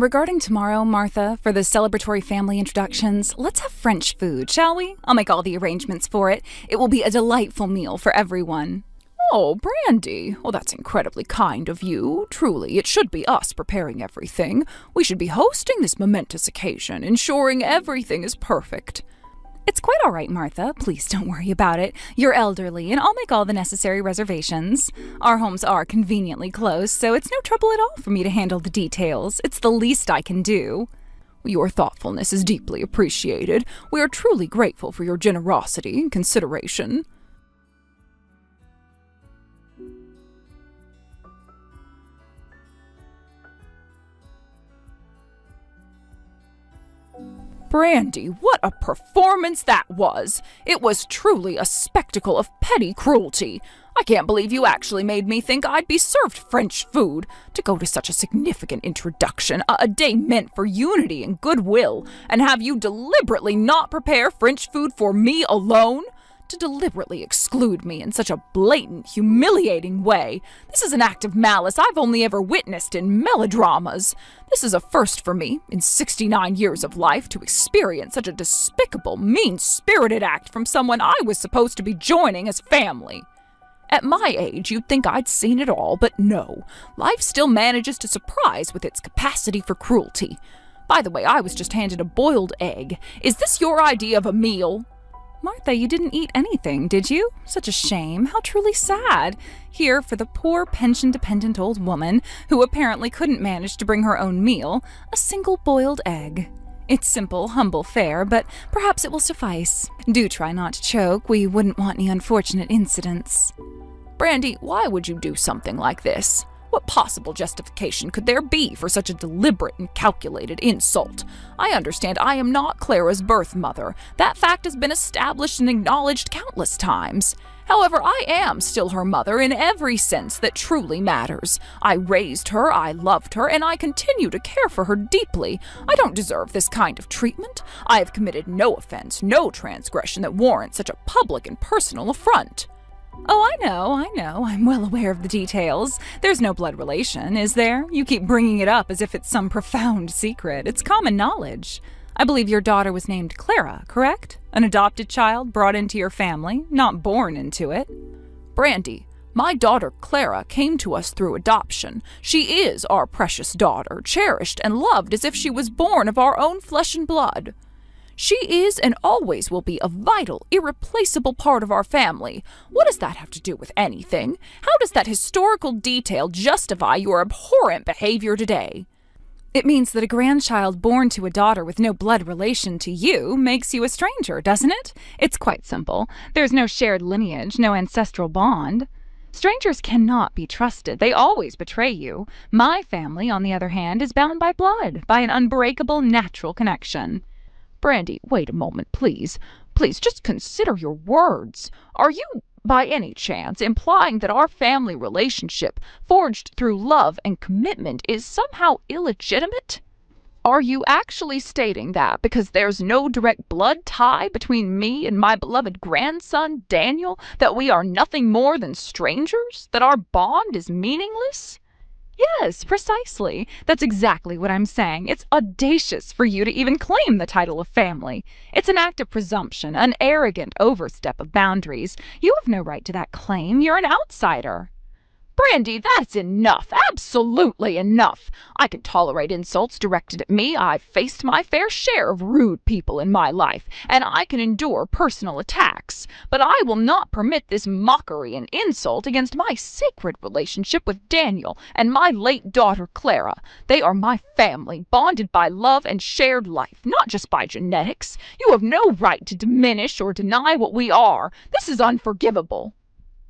Regarding tomorrow, Martha, for the celebratory family introductions, let's have French food, shall we? I'll make all the arrangements for it. It will be a delightful meal for everyone. Oh, Brandy. Well, that's incredibly kind of you. Truly, it should be us preparing everything. We should be hosting this momentous occasion, ensuring everything is perfect. It's quite all right, Martha. Please don't worry about it. You're elderly, and I'll make all the necessary reservations. Our homes are conveniently close, so it's no trouble at all for me to handle the details. It's the least I can do. Your thoughtfulness is deeply appreciated. We are truly grateful for your generosity and consideration. Brandy, what a performance that was! It was truly a spectacle of petty cruelty. I can't believe you actually made me think I'd be served French food. To go to such a significant introduction, a day meant for unity and goodwill, and have you deliberately not prepare French food for me alone? To deliberately exclude me in such a blatant, humiliating way. This is an act of malice I've only ever witnessed in melodramas. This is a first for me, in 69 years of life, to experience such a despicable, mean-spirited act from someone I was supposed to be joining as family. At my age, you'd think I'd seen it all, but no. Life still manages to surprise with its capacity for cruelty. By the way, I was just handed a boiled egg. Is this your idea of a meal? Martha, you didn't eat anything, did you? Such a shame. How truly sad. Here, for the poor pension-dependent old woman, who apparently couldn't manage to bring her own meal, a single boiled egg. It's simple, humble fare, but perhaps it will suffice. Do try not to choke. We wouldn't want any unfortunate incidents. Brandy, why would you do something like this? What possible justification could there be for such a deliberate and calculated insult? I understand I am not Clara's birth mother. That fact has been established and acknowledged countless times. However, I am still her mother in every sense that truly matters. I raised her, I loved her, and I continue to care for her deeply. I don't deserve this kind of treatment. I have committed no offense, no transgression that warrants such a public and personal affront. Oh, I know. I'm well aware of the details. There's no blood relation, is there? You keep bringing it up as if it's some profound secret. It's common knowledge. I believe your daughter was named Clara, correct? An adopted child brought into your family, not born into it. Brandy, my daughter Clara came to us through adoption. She is our precious daughter, cherished and loved as if she was born of our own flesh and blood. She is and always will be a vital, irreplaceable part of our family. What does that have to do with anything? How does that historical detail justify your abhorrent behavior today? It means that a grandchild born to a daughter with no blood relation to you makes you a stranger, doesn't it? It's quite simple. There's no shared lineage, no ancestral bond. Strangers cannot be trusted. They always betray you. My family, on the other hand, is bound by blood, by an unbreakable natural connection. Brandy, wait a moment, please. Please, just consider your words. Are you, by any chance, implying that our family relationship, forged through love and commitment, is somehow illegitimate? Are you actually stating that because there's no direct blood tie between me and my beloved grandson, Daniel, that we are nothing more than strangers? That our bond is meaningless? Yes, precisely. That's exactly what I'm saying. It's audacious for you to even claim the title of family. It's an act of presumption, an arrogant overstep of boundaries. You have no right to that claim. You're an outsider. Brandy, that's enough. Absolutely enough. I can tolerate insults directed at me. I've faced my fair share of rude people in my life, and I can endure personal attacks. But I will not permit this mockery and insult against my sacred relationship with Daniel and my late daughter Clara. They are my family, bonded by love and shared life, not just by genetics. You have no right to diminish or deny what we are. This is unforgivable.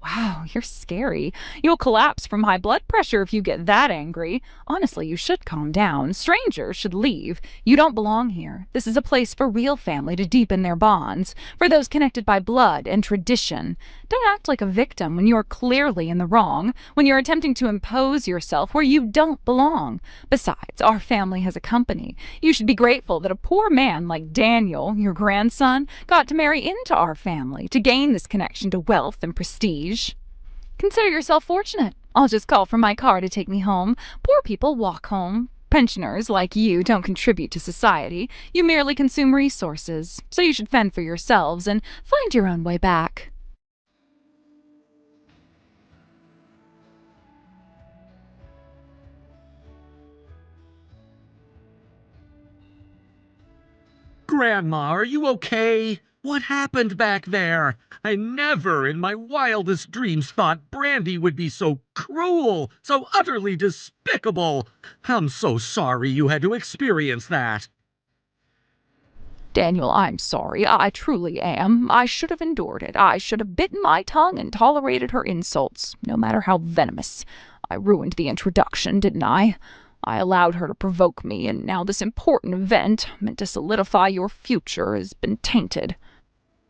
Wow, you're scary. You'll collapse from high blood pressure if you get that angry. Honestly, you should calm down. Strangers should leave. You don't belong here. This is a place for real family to deepen their bonds, for those connected by blood and tradition. Don't act like a victim when you're clearly in the wrong, when you're attempting to impose yourself where you don't belong. Besides, our family has a company. You should be grateful that a poor man like Daniel, your grandson, got to marry into our family to gain this connection to wealth and prestige. Consider yourself fortunate. I'll just call for my car to take me home. Poor people walk home. Pensioners like you don't contribute to society. You merely consume resources. So you should fend for yourselves and find your own way back. Grandma, are you okay? What happened back there? I never in my wildest dreams thought Brandy would be so cruel, so utterly despicable. I'm so sorry you had to experience that. Daniel, I'm sorry. I truly am. I should have endured it. I should have bitten my tongue and tolerated her insults, no matter how venomous. I ruined the introduction, didn't I? I allowed her to provoke me, and now this important event, meant to solidify your future, has been tainted.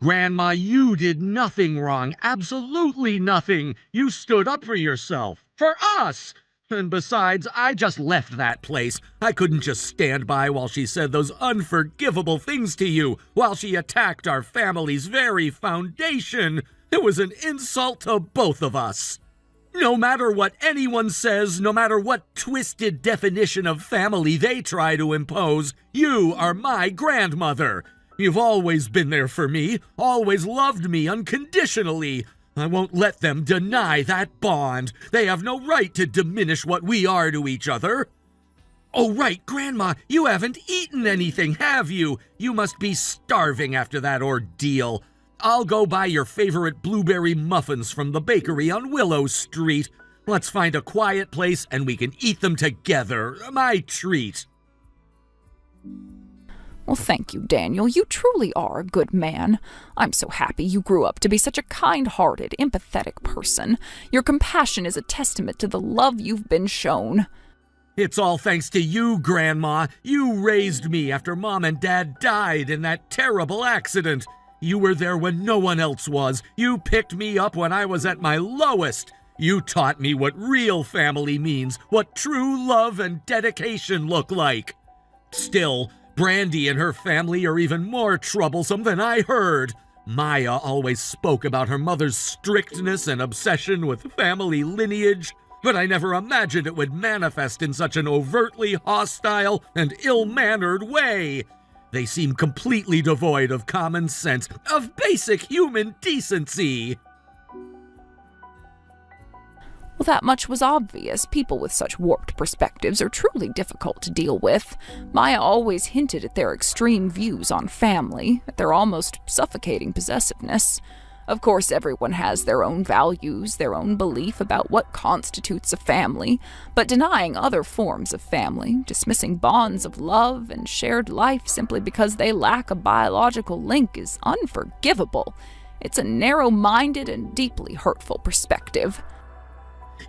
Grandma, you did nothing wrong. Absolutely nothing. You stood up for yourself. For us. And besides, I just left that place. I couldn't just stand by while she said those unforgivable things to you, while she attacked our family's very foundation. It was an insult to both of us. No matter what anyone says, no matter what twisted definition of family they try to impose, you are my grandmother. You've always been there for me, always loved me unconditionally. I won't let them deny that bond. They have no right to diminish what we are to each other. Oh, right, Grandma, you haven't eaten anything, have you? You must be starving after that ordeal. I'll go buy your favorite blueberry muffins from the bakery on Willow Street. Let's find a quiet place and we can eat them together. My treat. Well, thank you, Daniel. You truly are a good man. I'm so happy you grew up to be such a kind-hearted, empathetic person. Your compassion is a testament to the love you've been shown. It's all thanks to you, Grandma. You raised me after Mom and Dad died in that terrible accident. You were there when no one else was. You picked me up when I was at my lowest. You taught me what real family means, what true love and dedication look like. Still, Brandy and her family are even more troublesome than I heard. Maya always spoke about her mother's strictness and obsession with family lineage, but I never imagined it would manifest in such an overtly hostile and ill-mannered way. They seem completely devoid of common sense, of basic human decency. Well, that much was obvious. People with such warped perspectives are truly difficult to deal with. Maya always hinted at their extreme views on family, at their almost suffocating possessiveness. Of course, everyone has their own values, their own belief about what constitutes a family, but denying other forms of family, dismissing bonds of love and shared life simply because they lack a biological link is unforgivable. It's a narrow-minded and deeply hurtful perspective.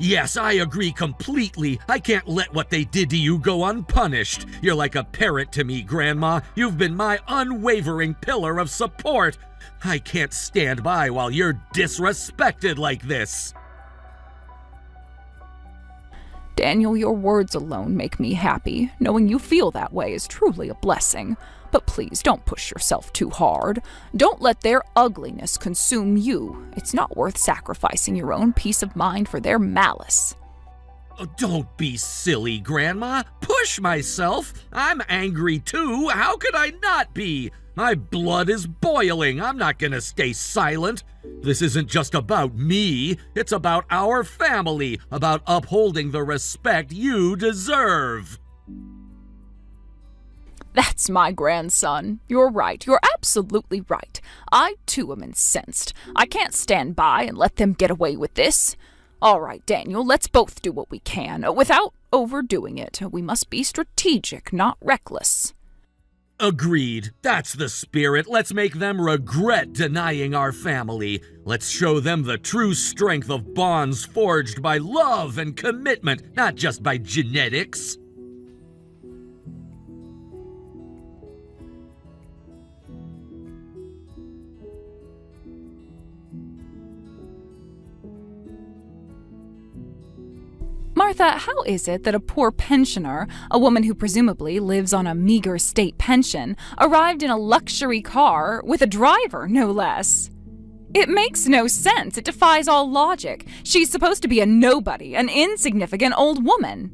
Yes, I agree completely. I can't let what they did to you go unpunished. You're like a parent to me, Grandma. You've been my unwavering pillar of support. I can't stand by while you're disrespected like this. Daniel, your words alone make me happy. Knowing you feel that way is truly a blessing. But please don't push yourself too hard. Don't let their ugliness consume you. It's not worth sacrificing your own peace of mind for their malice. Oh, don't be silly, Grandma. Push myself. I'm angry too. How could I not be? My blood is boiling. I'm not gonna stay silent. This isn't just about me. It's about our family, about upholding the respect you deserve. That's my grandson. You're right. You're absolutely right. I, too, am incensed. I can't stand by and let them get away with this. All right, Daniel, let's both do what we can, without overdoing it. We must be strategic, not reckless. Agreed. That's the spirit. Let's make them regret denying our family. Let's show them the true strength of bonds forged by love and commitment, not just by genetics. Martha, how is it that a poor pensioner, a woman who presumably lives on a meager state pension, arrived in a luxury car with a driver, no less? It makes no sense. It defies all logic. She's supposed to be a nobody, an insignificant old woman.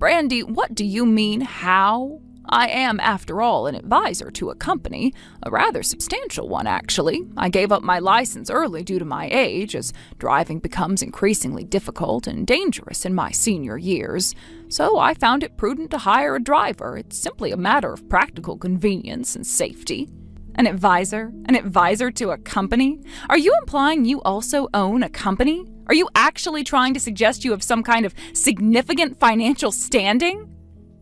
Brandy, what do you mean, how? I am, after all, an advisor to a company, a rather substantial one, actually. I gave up my license early due to my age, as driving becomes increasingly difficult and dangerous in my senior years. So I found it prudent to hire a driver. It's simply a matter of practical convenience and safety. An advisor? An advisor to a company? Are you implying you also own a company? Are you actually trying to suggest you have some kind of significant financial standing?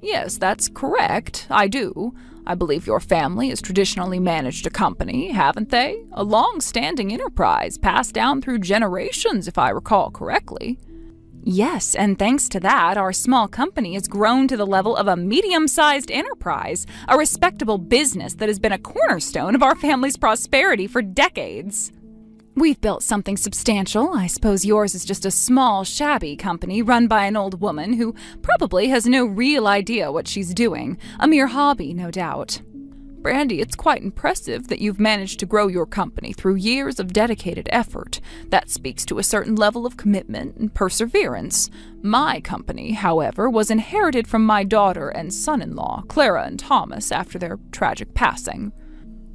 Yes, that's correct. I do. I believe your family has traditionally managed a company, haven't they? A long-standing enterprise passed down through generations, if I recall correctly. Yes, and thanks to that, our small company has grown to the level of a medium-sized enterprise, a respectable business that has been a cornerstone of our family's prosperity for decades. We've built something substantial. I suppose yours is just a small, shabby company run by an old woman who probably has no real idea what she's doing. A mere hobby, no doubt. Brandy, it's quite impressive that you've managed to grow your company through years of dedicated effort. That speaks to a certain level of commitment and perseverance. My company, however, was inherited from my daughter and son-in-law, Clara and Thomas, after their tragic passing.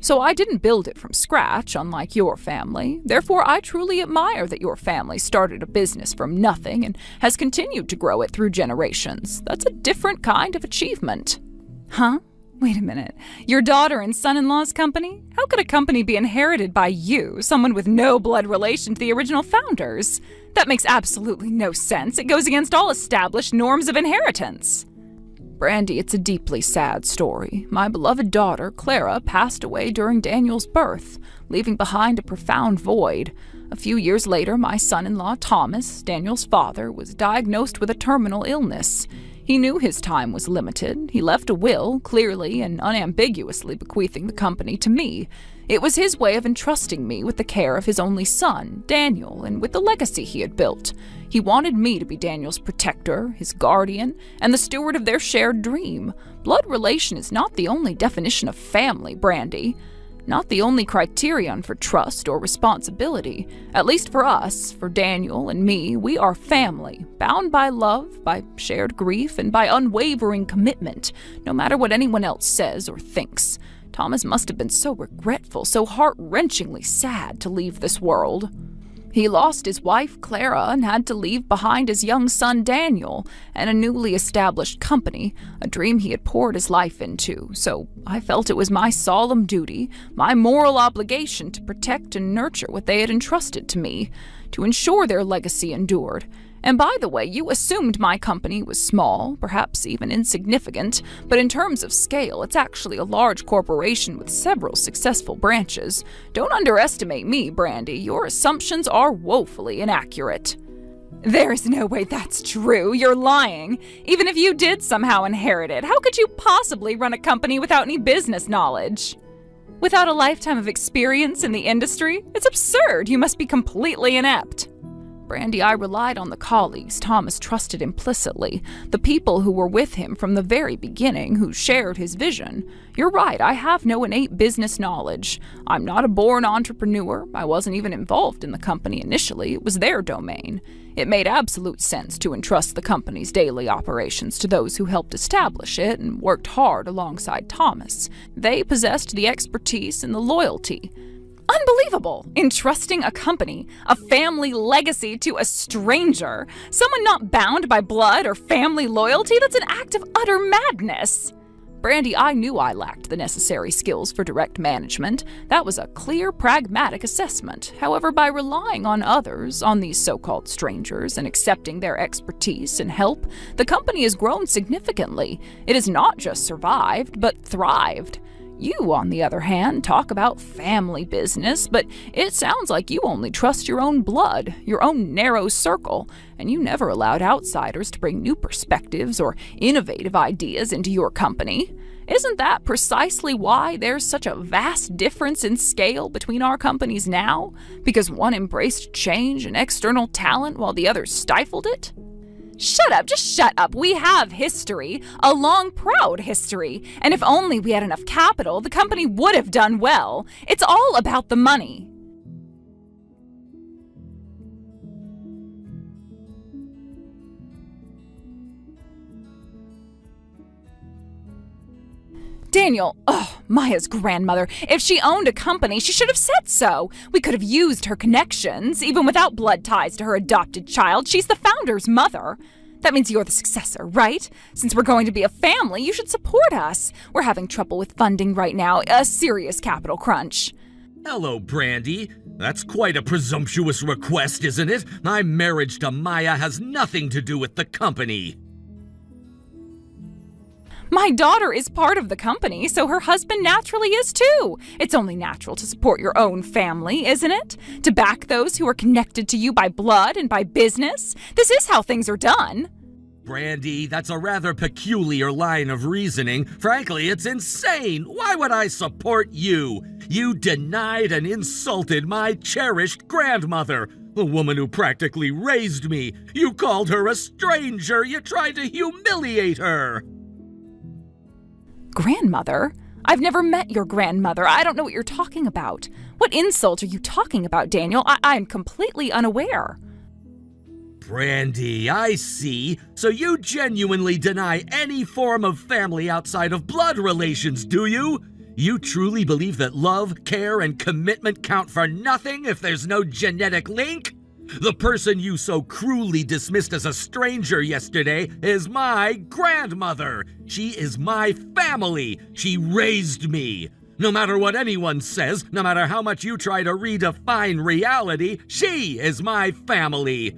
So I didn't build it from scratch, unlike your family. Therefore, I truly admire that your family started a business from nothing and has continued to grow it through generations. That's a different kind of achievement. Huh? Wait a minute. Your daughter and son-in-law's company? How could a company be inherited by you, someone with no blood relation to the original founders? That makes absolutely no sense. It goes against all established norms of inheritance. Brandy, it's a deeply sad story. My beloved daughter, Clara, passed away during Daniel's birth, leaving behind a profound void. A few years later, my son-in-law, Thomas, Daniel's father, was diagnosed with a terminal illness. He knew his time was limited. He left a will, clearly and unambiguously bequeathing the company to me. It was his way of entrusting me with the care of his only son, Daniel, and with the legacy he had built. He wanted me to be Daniel's protector, his guardian, and the steward of their shared dream. Blood relation is not the only definition of family, Brandy. Not the only criterion for trust or responsibility. At least for us, for Daniel and me, we are family, bound by love, by shared grief, and by unwavering commitment, no matter what anyone else says or thinks. Thomas must have been so regretful, so heart-wrenchingly sad to leave this world. He lost his wife, Clara, and had to leave behind his young son, Daniel, and a newly established company, a dream he had poured his life into. So I felt it was my solemn duty, my moral obligation to protect and nurture what they had entrusted to me, to ensure their legacy endured. And by the way, you assumed my company was small, perhaps even insignificant, but in terms of scale, it's actually a large corporation with several successful branches. Don't underestimate me, Brandy. Your assumptions are woefully inaccurate. There's no way that's true. You're lying. Even if you did somehow inherit it, how could you possibly run a company without any business knowledge? Without a lifetime of experience in the industry? It's absurd. You must be completely inept. Brandy, I relied on the colleagues Thomas trusted implicitly, the people who were with him from the very beginning, who shared his vision. You're right, I have no innate business knowledge. I'm not a born entrepreneur. I wasn't even involved in the company initially. It was their domain. It made absolute sense to entrust the company's daily operations to those who helped establish it and worked hard alongside Thomas. They possessed the expertise and the loyalty. Unbelievable! Entrusting a company, a family legacy to a stranger, someone not bound by blood or family loyalty, that's an act of utter madness. Brandy, I knew I lacked the necessary skills for direct management. That was a clear, pragmatic assessment. However, by relying on others, on these so-called strangers, and accepting their expertise and help, the company has grown significantly. It has not just survived, but thrived. You, on the other hand, talk about family business, but it sounds like you only trust your own blood, your own narrow circle, and you never allowed outsiders to bring new perspectives or innovative ideas into your company. Isn't that precisely why there's such a vast difference in scale between our companies now? Because one embraced change and external talent while the other stifled it? Shut up, just shut up. We have history, a long, proud history, and if only we had enough capital, the company would have done well. It's all about the money. Daniel, Maya's grandmother. If she owned a company, she should have said so. We could have used her connections. Even without blood ties to her adopted child, she's the founder's mother. That means you're the successor, right? Since we're going to be a family, you should support us. We're having trouble with funding right now, a serious capital crunch. Hello, Brandy. That's quite a presumptuous request, isn't it? My marriage to Maya has nothing to do with the company. My daughter is part of the company, so her husband naturally is too. It's only natural to support your own family, isn't it? To back those who are connected to you by blood and by business. This is how things are done. Brandy, that's a rather peculiar line of reasoning. Frankly, it's insane. Why would I support you? You denied and insulted my cherished grandmother, the woman who practically raised me. You called her a stranger. You tried to humiliate her. Grandmother? I've never met your grandmother. I don't know what you're talking about. What insult are you talking about, Daniel? I'm completely unaware. Brandy, I see. So you genuinely deny any form of family outside of blood relations, do you? You truly believe that love, care, and commitment count for nothing if there's no genetic link? The person you so cruelly dismissed as a stranger yesterday is my grandmother. She is my family. She raised me. No matter what anyone says, no matter how much you try to redefine reality, she is my family.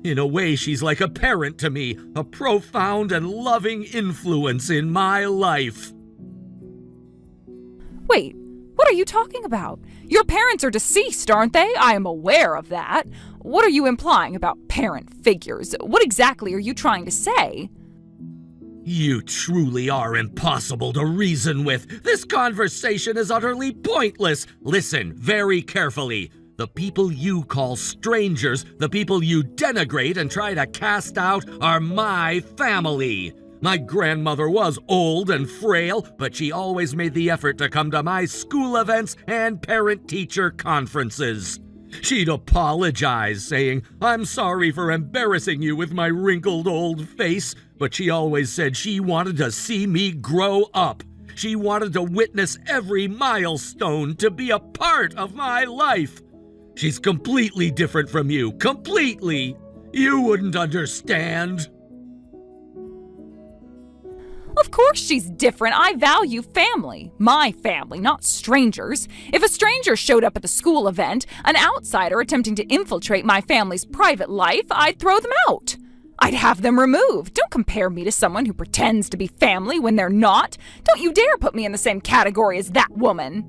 In a way, she's like a parent to me, a profound and loving influence in my life. Wait, what are you talking about? Your parents are deceased, aren't they? I am aware of that. What are you implying about parent figures? What exactly are you trying to say? You truly are impossible to reason with. This conversation is utterly pointless. Listen very carefully. The people you call strangers, the people you denigrate and try to cast out, are my family. My grandmother was old and frail, but she always made the effort to come to my school events and parent-teacher conferences. She'd apologize, saying, "I'm sorry for embarrassing you with my wrinkled old face," but she always said she wanted to see me grow up. She wanted to witness every milestone, to be a part of my life. She's completely different from you, completely. You wouldn't understand. Of course she's different. I value family. My family, not strangers. If a stranger showed up at the school event, an outsider attempting to infiltrate my family's private life, I'd throw them out. I'd have them removed. Don't compare me to someone who pretends to be family when they're not. Don't you dare put me in the same category as that woman.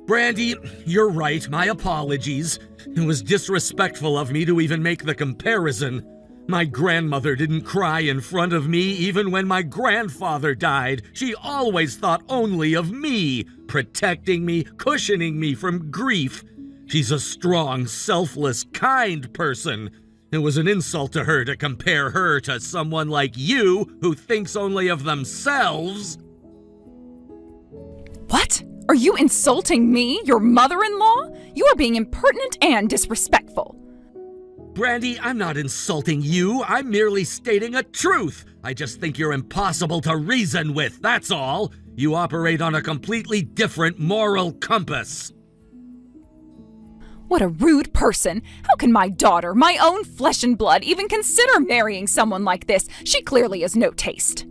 Brandy, you're right. My apologies. It was disrespectful of me to even make the comparison. My grandmother didn't cry in front of me even when my grandfather died. She always thought only of me, protecting me, cushioning me from grief. She's a strong, selfless, kind person. It was an insult to her to compare her to someone like you who thinks only of themselves. What? Are you insulting me, your mother-in-law? You are being impertinent and disrespectful. Brandy, I'm not insulting you. I'm merely stating a truth. I just think you're impossible to reason with, that's all. You operate on a completely different moral compass. What a rude person. How can my daughter, my own flesh and blood, even consider marrying someone like this? She clearly has no taste.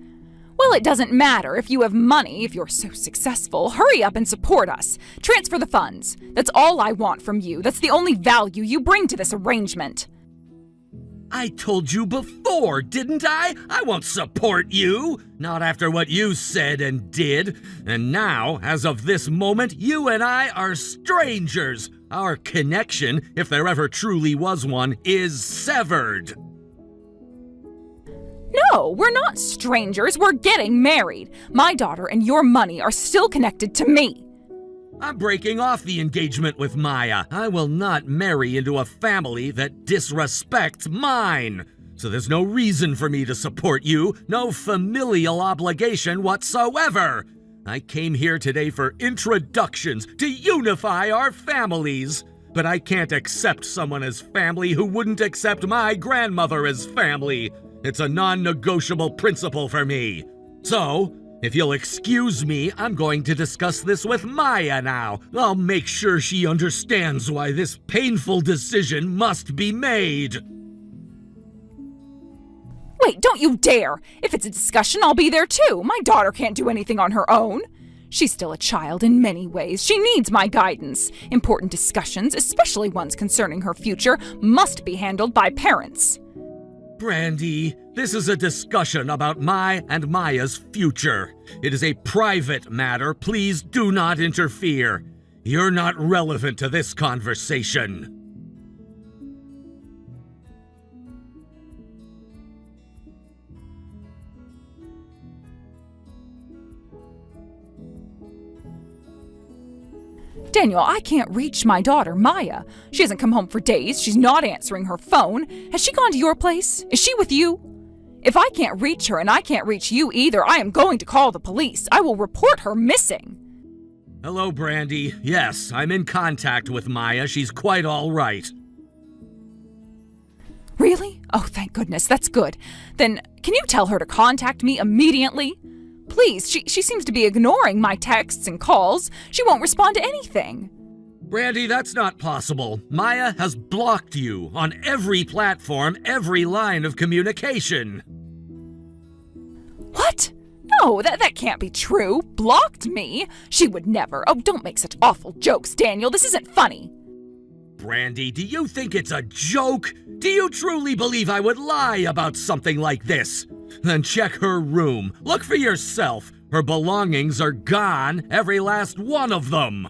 Well, it doesn't matter if you have money, if you're so successful. Hurry up and support us. Transfer the funds. That's all I want from you. That's the only value you bring to this arrangement. I told you before, didn't I? I won't support you. Not after what you said and did. And now, as of this moment, you and I are strangers. Our connection, if there ever truly was one, is severed. No, we're not strangers. We're getting married. My daughter and your money are still connected to me. I'm breaking off the engagement with Maya. I will not marry into a family that disrespects mine. So there's no reason for me to support you, no familial obligation whatsoever. I came here today for introductions, to unify our families. But I can't accept someone as family who wouldn't accept my grandmother as family. It's a non-negotiable principle for me. So, If you'll excuse me, I'm going to discuss this with Maya now. I'll make sure she understands why this painful decision must be made. Wait, don't you dare! If it's a discussion, I'll be there too. My daughter can't do anything on her own. She's still a child in many ways. She needs my guidance. Important discussions, especially ones concerning her future, must be handled by parents. Brandy, this is a discussion about my and Maya's future. It is a private matter. Please do not interfere. You're not relevant to this conversation. Daniel, I can't reach my daughter, Maya. She hasn't come home for days. She's not answering her phone. Has she gone to your place? Is she with you? If I can't reach her and I can't reach you either, I am going to call the police. I will report her missing. Hello, Brandy. Yes, I'm in contact with Maya. She's quite all right. Really? Oh, thank goodness. That's good. Then, can you tell her to contact me immediately? Please, she seems to be ignoring my texts and calls. She won't respond to anything. Brandy, that's not possible. Maya has blocked you on every platform, every line of communication. What? No, that can't be true. Blocked me? She would never. Oh, don't make such awful jokes, Daniel. This isn't funny. Brandy, do you think it's a joke? Do you truly believe I would lie about something like this? Then check her room. Look for yourself. Her belongings are gone, every last one of them.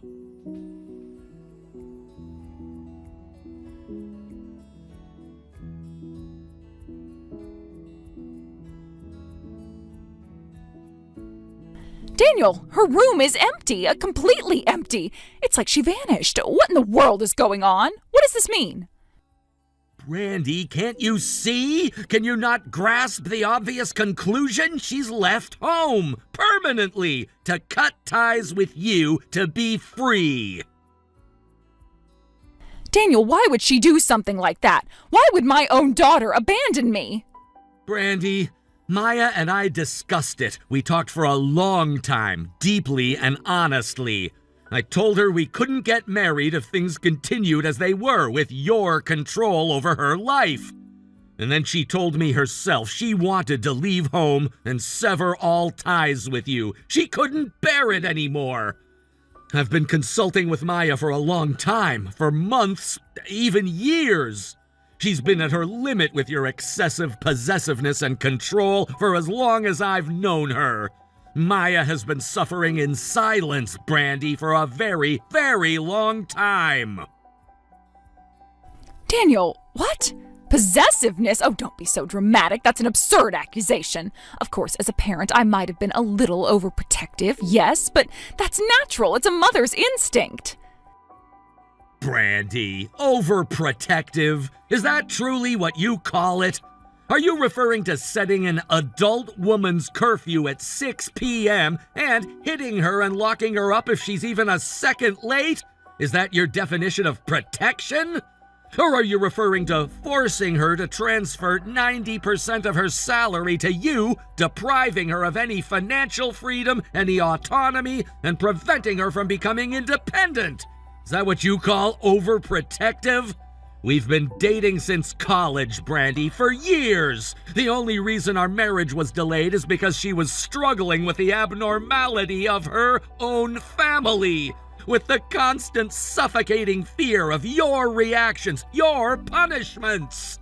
Daniel, her room is empty, completely empty. It's like she vanished. What in the world is going on? What does this mean? Brandy, can't you see? Can you not grasp the obvious conclusion? She's left home, permanently, to cut ties with you, to be free. Daniel, why would she do something like that? Why would my own daughter abandon me? Brandy, Maya and I discussed it. We talked for a long time, deeply and honestly. I told her we couldn't get married if things continued as they were, with your control over her life. And then she told me herself she wanted to leave home and sever all ties with you. She couldn't bear it anymore. I've been consulting with Maya for a long time, for months, even years. She's been at her limit with your excessive possessiveness and control for as long as I've known her. Maya has been suffering in silence, Brandy, for a very, very long time. Daniel, what? Possessiveness? Oh, don't be so dramatic. That's an absurd accusation. Of course, as a parent, I might have been a little overprotective, yes, but that's natural. It's a mother's instinct. Brandy, overprotective? Is that truly what you call it? Are you referring to setting an adult woman's curfew at 6 p.m. and hitting her and locking her up if she's even a second late? Is that your definition of protection? Or are you referring to forcing her to transfer 90% of her salary to you, depriving her of any financial freedom, any autonomy, and preventing her from becoming independent? Is that what you call overprotective? We've been dating since college, Brandy, for years. The only reason our marriage was delayed is because she was struggling with the abnormality of her own family, with the constant suffocating fear of your reactions, your punishments.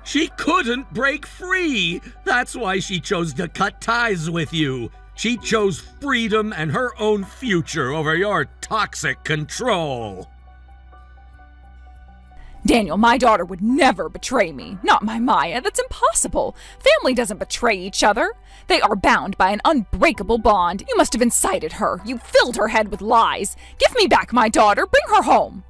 She couldn't break free. That's why she chose to cut ties with you. She chose freedom and her own future over your toxic control. Daniel, my daughter would never betray me. Not my Maya. That's impossible. Family doesn't betray each other. They are bound by an unbreakable bond. You must have incited her. You filled her head with lies. Give me back my daughter. Bring her home.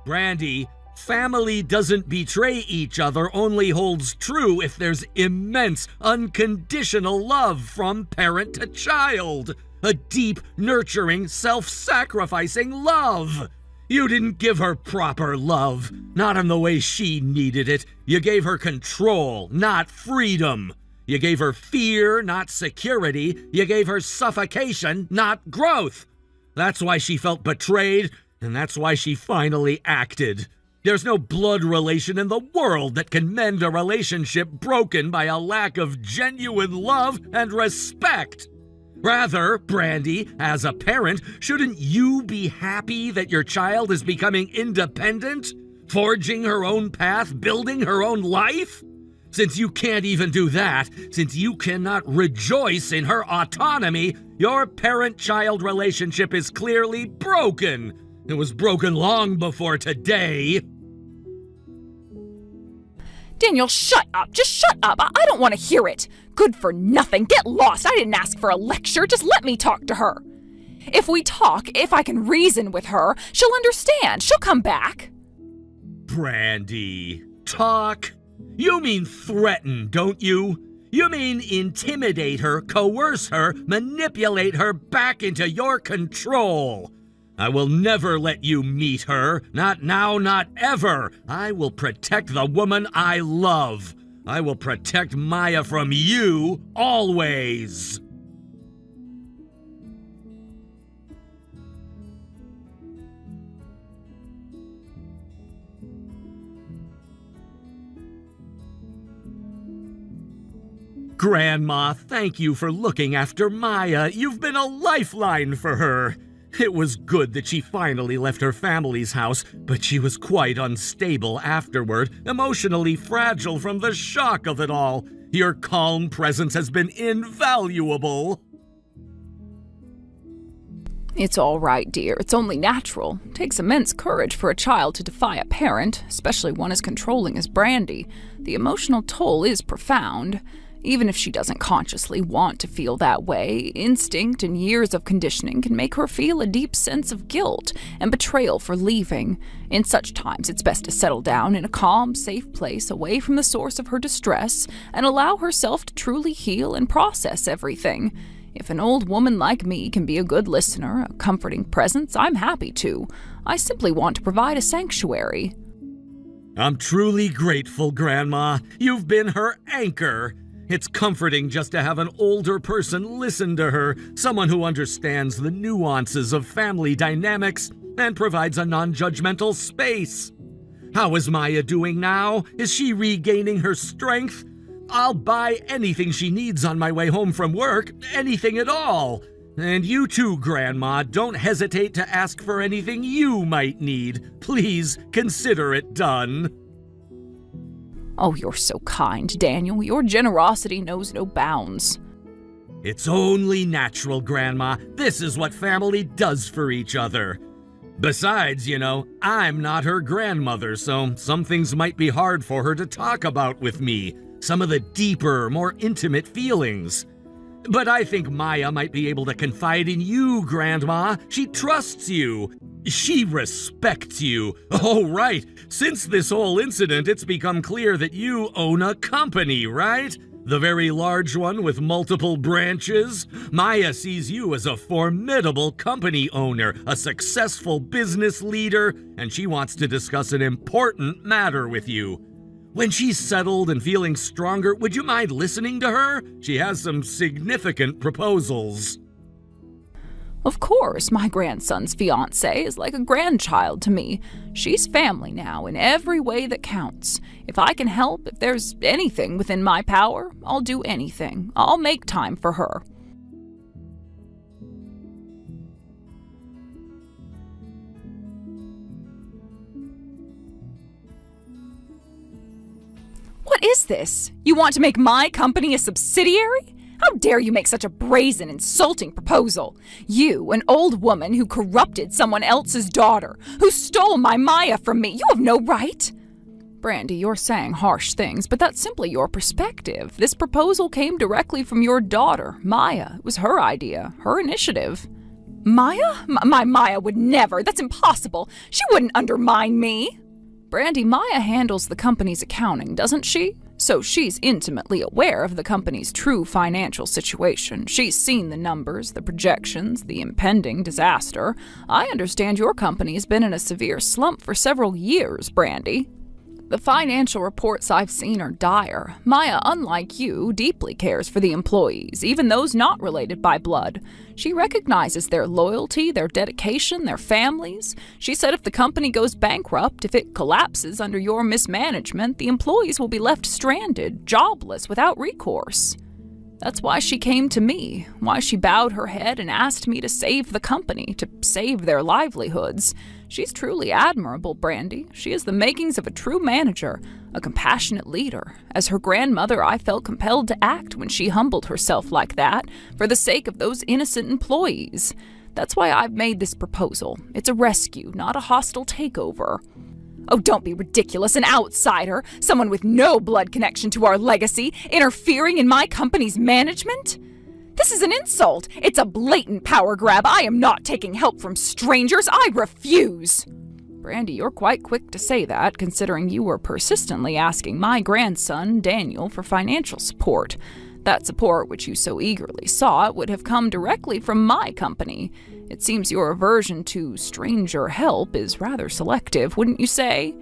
Brandy, family doesn't betray each other only holds true if there's immense, unconditional love from parent to child. A deep, nurturing, self-sacrificing love. You didn't give her proper love, not in the way she needed it. You gave her control, not freedom. You gave her fear, not security. You gave her suffocation, not growth. That's why she felt betrayed, and that's why she finally acted. There's no blood relation in the world that can mend a relationship broken by a lack of genuine love and respect. Rather, Brandy, as a parent, shouldn't you be happy that your child is becoming independent? Forging her own path, building her own life? Since you can't even do that, since you cannot rejoice in her autonomy, your parent-child relationship is clearly broken. It was broken long before today. Daniel, shut up. Just shut up. I don't want to hear it. Good for nothing. Get lost. I didn't ask for a lecture. Just let me talk to her. If we talk, if I can reason with her, she'll understand. She'll come back. Brandy, talk? You mean threaten, don't you? You mean intimidate her, coerce her, manipulate her back into your control. I will never let you meet her. Not now, not ever. I will protect the woman I love. I will protect Maya from you, always. Grandma, thank you for looking after Maya. You've been a lifeline for her. It was good that she finally left her family's house, but she was quite unstable afterward, emotionally fragile from the shock of it all. Your calm presence has been invaluable. It's all right, dear. It's only natural. It takes immense courage for a child to defy a parent, especially one as controlling as Brandy. The emotional toll is profound. Even if she doesn't consciously want to feel that way, instinct and years of conditioning can make her feel a deep sense of guilt and betrayal for leaving. In such times, it's best to settle down in a calm, safe place away from the source of her distress and allow herself to truly heal and process everything. If an old woman like me can be a good listener, a comforting presence, I'm happy to. I simply want to provide a sanctuary. I'm truly grateful, Grandma. You've been her anchor. It's comforting just to have an older person listen to her, someone who understands the nuances of family dynamics and provides a non-judgmental space. How is Maya doing now? Is she regaining her strength? I'll buy anything she needs on my way home from work, anything at all. And you too, Grandma, don't hesitate to ask for anything you might need. Please consider it done. Oh, you're so kind, Daniel. Your generosity knows no bounds. It's only natural, Grandma. This is what family does for each other. Besides, I'm not her grandmother, so some things might be hard for her to talk about with me. Some of the deeper, more intimate feelings. But I think Maya might be able to confide in you, Grandma. She trusts you. She respects you. Oh, right. Since this whole incident, it's become clear that you own a company, right? The very large one with multiple branches. Maya sees you as a formidable company owner, a successful business leader, and she wants to discuss an important matter with you. When she's settled and feeling stronger, would you mind listening to her? She has some significant proposals. Of course, my grandson's fiancée is like a grandchild to me. She's family now in every way that counts. If I can help, if there's anything within my power, I'll do anything. I'll make time for her. What is this? You want to make my company a subsidiary? How dare you make such a brazen, insulting proposal? You, an old woman who corrupted someone else's daughter, who stole my Maya from me. You have no right. Brandy, you're saying harsh things, but that's simply your perspective. This proposal came directly from your daughter, Maya. It was her idea, her initiative. Maya? My Maya would never. That's impossible. She wouldn't undermine me. Brandy, Maya handles the company's accounting, doesn't she? So she's intimately aware of the company's true financial situation. She's seen the numbers, the projections, the impending disaster. I understand your company has been in a severe slump for several years, Brandy. The financial reports I've seen are dire. Maya, unlike you, deeply cares for the employees, even those not related by blood. She recognizes their loyalty, their dedication, their families. She said if the company goes bankrupt, if it collapses under your mismanagement, the employees will be left stranded, jobless, without recourse. That's why she came to me, why she bowed her head and asked me to save the company, to save their livelihoods. She's truly admirable, Brandy. She has the makings of a true manager, a compassionate leader. As her grandmother, I felt compelled to act when she humbled herself like that, for the sake of those innocent employees. That's why I've made this proposal. It's a rescue, not a hostile takeover. Oh, don't be ridiculous. An outsider, someone with no blood connection to our legacy, interfering in my company's management? This is an insult. It's a blatant power grab. I am not taking help from strangers. I refuse. Brandy, you're quite quick to say that, considering you were persistently asking my grandson, Daniel, for financial support. That support, which you so eagerly sought, would have come directly from my company. It seems your aversion to stranger help is rather selective, wouldn't you say?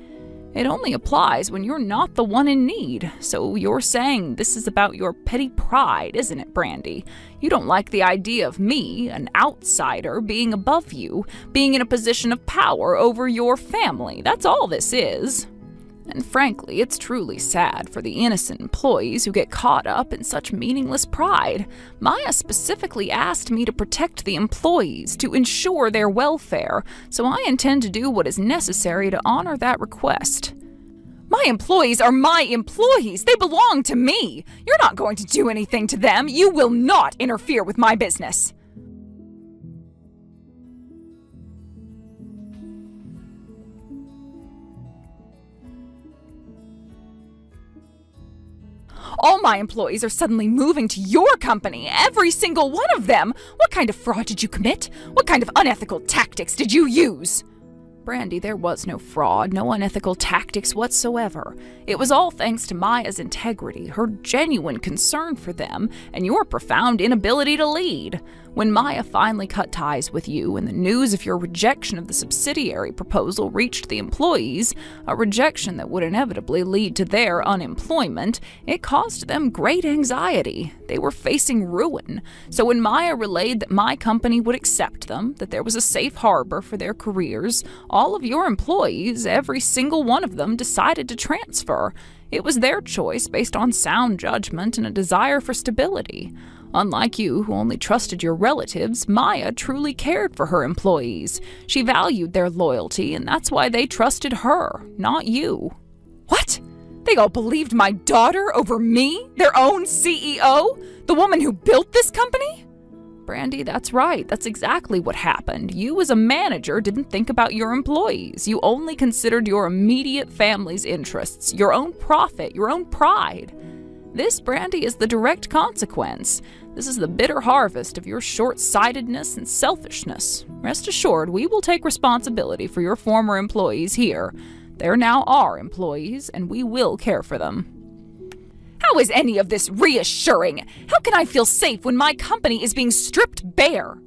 It only applies when you're not the one in need. So you're saying this is about your petty pride, isn't it, Brandy? You don't like the idea of me, an outsider, being above you, being in a position of power over your family. That's all this is. And frankly, it's truly sad for the innocent employees who get caught up in such meaningless pride. Maya specifically asked me to protect the employees, to ensure their welfare, so I intend to do what is necessary to honor that request. My employees are my employees. They belong to me. You're not going to do anything to them. You will not interfere with my business. All my employees are suddenly moving to your company, every single one of them. What kind of fraud did you commit? What kind of unethical tactics did you use? Brandy, there was no fraud, no unethical tactics whatsoever. It was all thanks to Maya's integrity, her genuine concern for them, and your profound inability to lead. When Maya finally cut ties with you and the news of your rejection of the subsidiary proposal reached the employees, a rejection that would inevitably lead to their unemployment, it caused them great anxiety. They were facing ruin. So when Maya relayed that my company would accept them, that there was a safe harbor for their careers, all of your employees, every single one of them, decided to transfer. It was their choice based on sound judgment and a desire for stability. Unlike you, who only trusted your relatives, Maya truly cared for her employees. She valued their loyalty, and that's why they trusted her, not you. What? They all believed my daughter over me? Their own CEO? The woman who built this company? Brandy, that's right. That's exactly what happened. You, as a manager, didn't think about your employees. You only considered your immediate family's interests, your own profit, your own pride. This, Brandy, is the direct consequence. This is the bitter harvest of your short-sightedness and selfishness. Rest assured, we will take responsibility for your former employees here. They're now our employees, and we will care for them. How is any of this reassuring? How can I feel safe when my company is being stripped bare?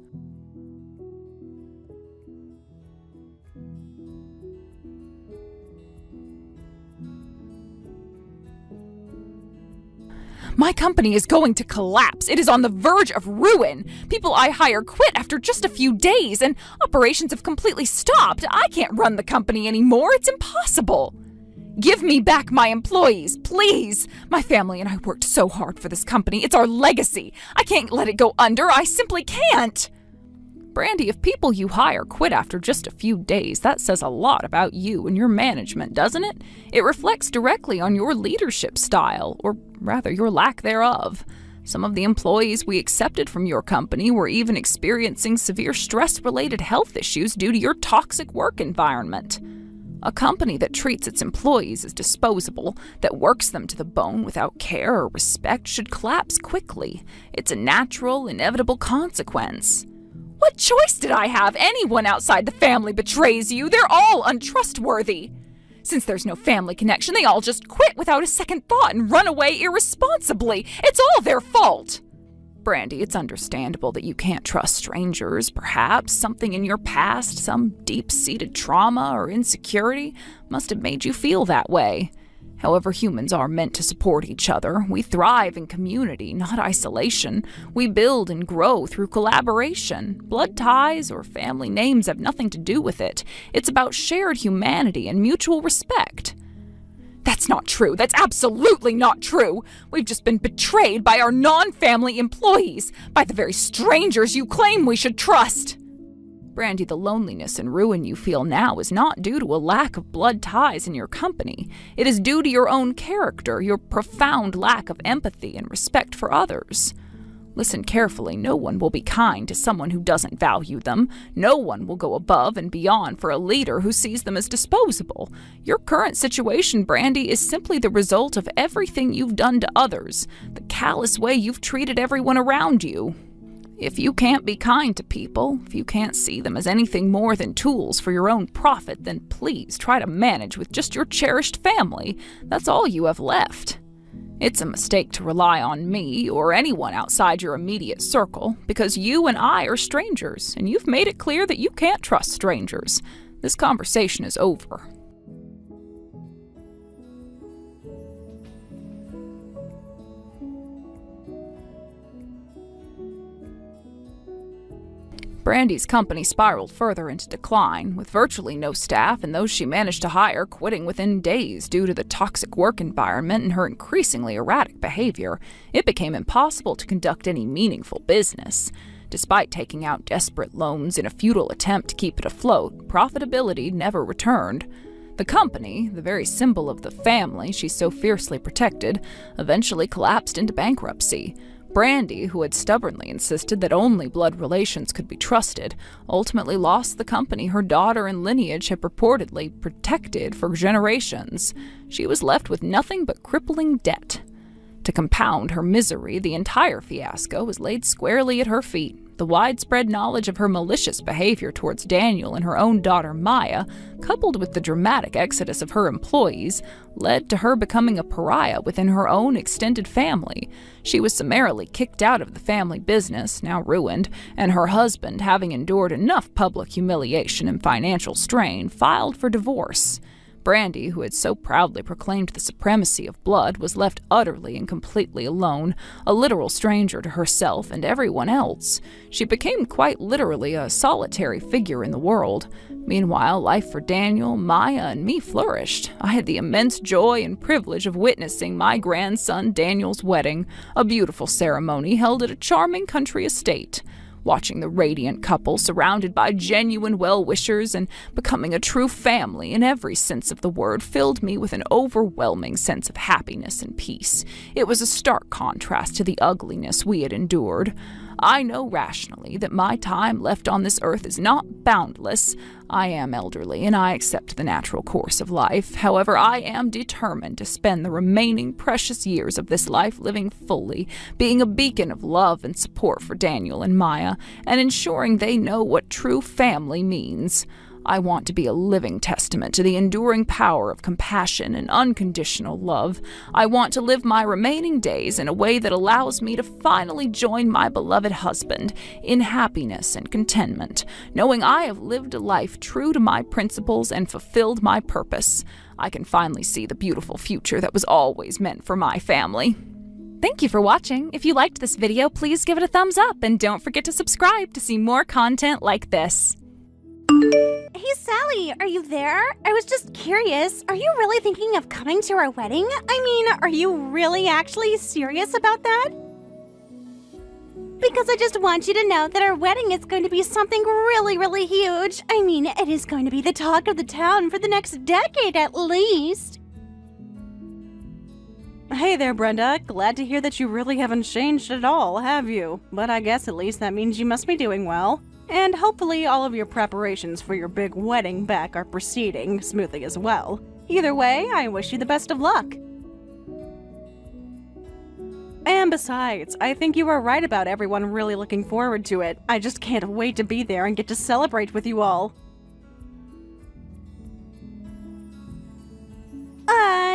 My company is going to collapse. It is on the verge of ruin. People I hire quit after just a few days, and operations have completely stopped. I can't run the company anymore. It's impossible. Give me back my employees, please. My family and I worked so hard for this company. It's our legacy. I can't let it go under. I simply can't. Brandy, if people you hire quit after just a few days, that says a lot about you and your management, doesn't it? It reflects directly on your leadership style, or rather your lack thereof. Some of the employees we accepted from your company were even experiencing severe stress-related health issues due to your toxic work environment. A company that treats its employees as disposable, that works them to the bone without care or respect, should collapse quickly. It's a natural, inevitable consequence. What choice did I have? Anyone outside the family betrays you. They're all untrustworthy. Since there's no family connection, they all just quit without a second thought and run away irresponsibly. It's all their fault. Brandy, it's understandable that you can't trust strangers. Perhaps something in your past, some deep-seated trauma or insecurity, must have made you feel that way. However, humans are meant to support each other. We thrive in community, not isolation. We build and grow through collaboration. Blood ties or family names have nothing to do with it. It's about shared humanity and mutual respect. That's not true. That's absolutely not true. We've just been betrayed by our non-family employees, by the very strangers you claim we should trust. Brandy, the loneliness and ruin you feel now is not due to a lack of blood ties in your company. It is due to your own character, your profound lack of empathy and respect for others. Listen carefully. No one will be kind to someone who doesn't value them. No one will go above and beyond for a leader who sees them as disposable. Your current situation, Brandy, is simply the result of everything you've done to others, the callous way you've treated everyone around you. If you can't be kind to people, if you can't see them as anything more than tools for your own profit, then please try to manage with just your cherished family. That's all you have left. It's a mistake to rely on me or anyone outside your immediate circle, because you and I are strangers, and you've made it clear that you can't trust strangers. This conversation is over. Brandy's company spiraled further into decline, with virtually no staff and those she managed to hire quitting within days due to the toxic work environment and her increasingly erratic behavior. It became impossible to conduct any meaningful business. Despite taking out desperate loans in a futile attempt to keep it afloat, profitability never returned. The company, the very symbol of the family she so fiercely protected, eventually collapsed into bankruptcy. Brandy, who had stubbornly insisted that only blood relations could be trusted, ultimately lost the company her daughter and lineage had purportedly protected for generations. She was left with nothing but crippling debt. To compound her misery, the entire fiasco was laid squarely at her feet. The widespread knowledge of her malicious behavior towards Daniel and her own daughter Maya, coupled with the dramatic exodus of her employees, led to her becoming a pariah within her own extended family. She was summarily kicked out of the family business, now ruined, and her husband, having endured enough public humiliation and financial strain, filed for divorce. Brandy, who had so proudly proclaimed the supremacy of blood, was left utterly and completely alone, a literal stranger to herself and everyone else. She became quite literally a solitary figure in the world. Meanwhile, life for Daniel, Maya, and me flourished. I had the immense joy and privilege of witnessing my grandson Daniel's wedding, a beautiful ceremony held at a charming country estate. Watching the radiant couple surrounded by genuine well-wishers and becoming a true family in every sense of the word filled me with an overwhelming sense of happiness and peace. It was a stark contrast to the ugliness we had endured. I know rationally that my time left on this earth is not boundless. I am elderly, and I accept the natural course of life. However, I am determined to spend the remaining precious years of this life living fully, being a beacon of love and support for Daniel and Maya, and ensuring they know what true family means. I want to be a living testament to the enduring power of compassion and unconditional love. I want to live my remaining days in a way that allows me to finally join my beloved husband in happiness and contentment, knowing I have lived a life true to my principles and fulfilled my purpose. I can finally see the beautiful future that was always meant for my family. Thank you for watching. If you liked this video, please give it a thumbs up and don't forget to subscribe to see more content like this. Hey Sally, are you there? I was just curious, are you really thinking of coming to our wedding? I mean, are you really actually serious about that? Because I just want you to know that our wedding is going to be something really, really huge. I mean, it is going to be the talk of the town for the next decade at least. Hey there, Brenda. Glad to hear that you really haven't changed at all, have you? But I guess at least that means you must be doing well. And hopefully all of your preparations for your big wedding back are proceeding smoothly as well. Either way, I wish you the best of luck. And besides, I think you are right about everyone really looking forward to it. I just can't wait to be there and get to celebrate with you all.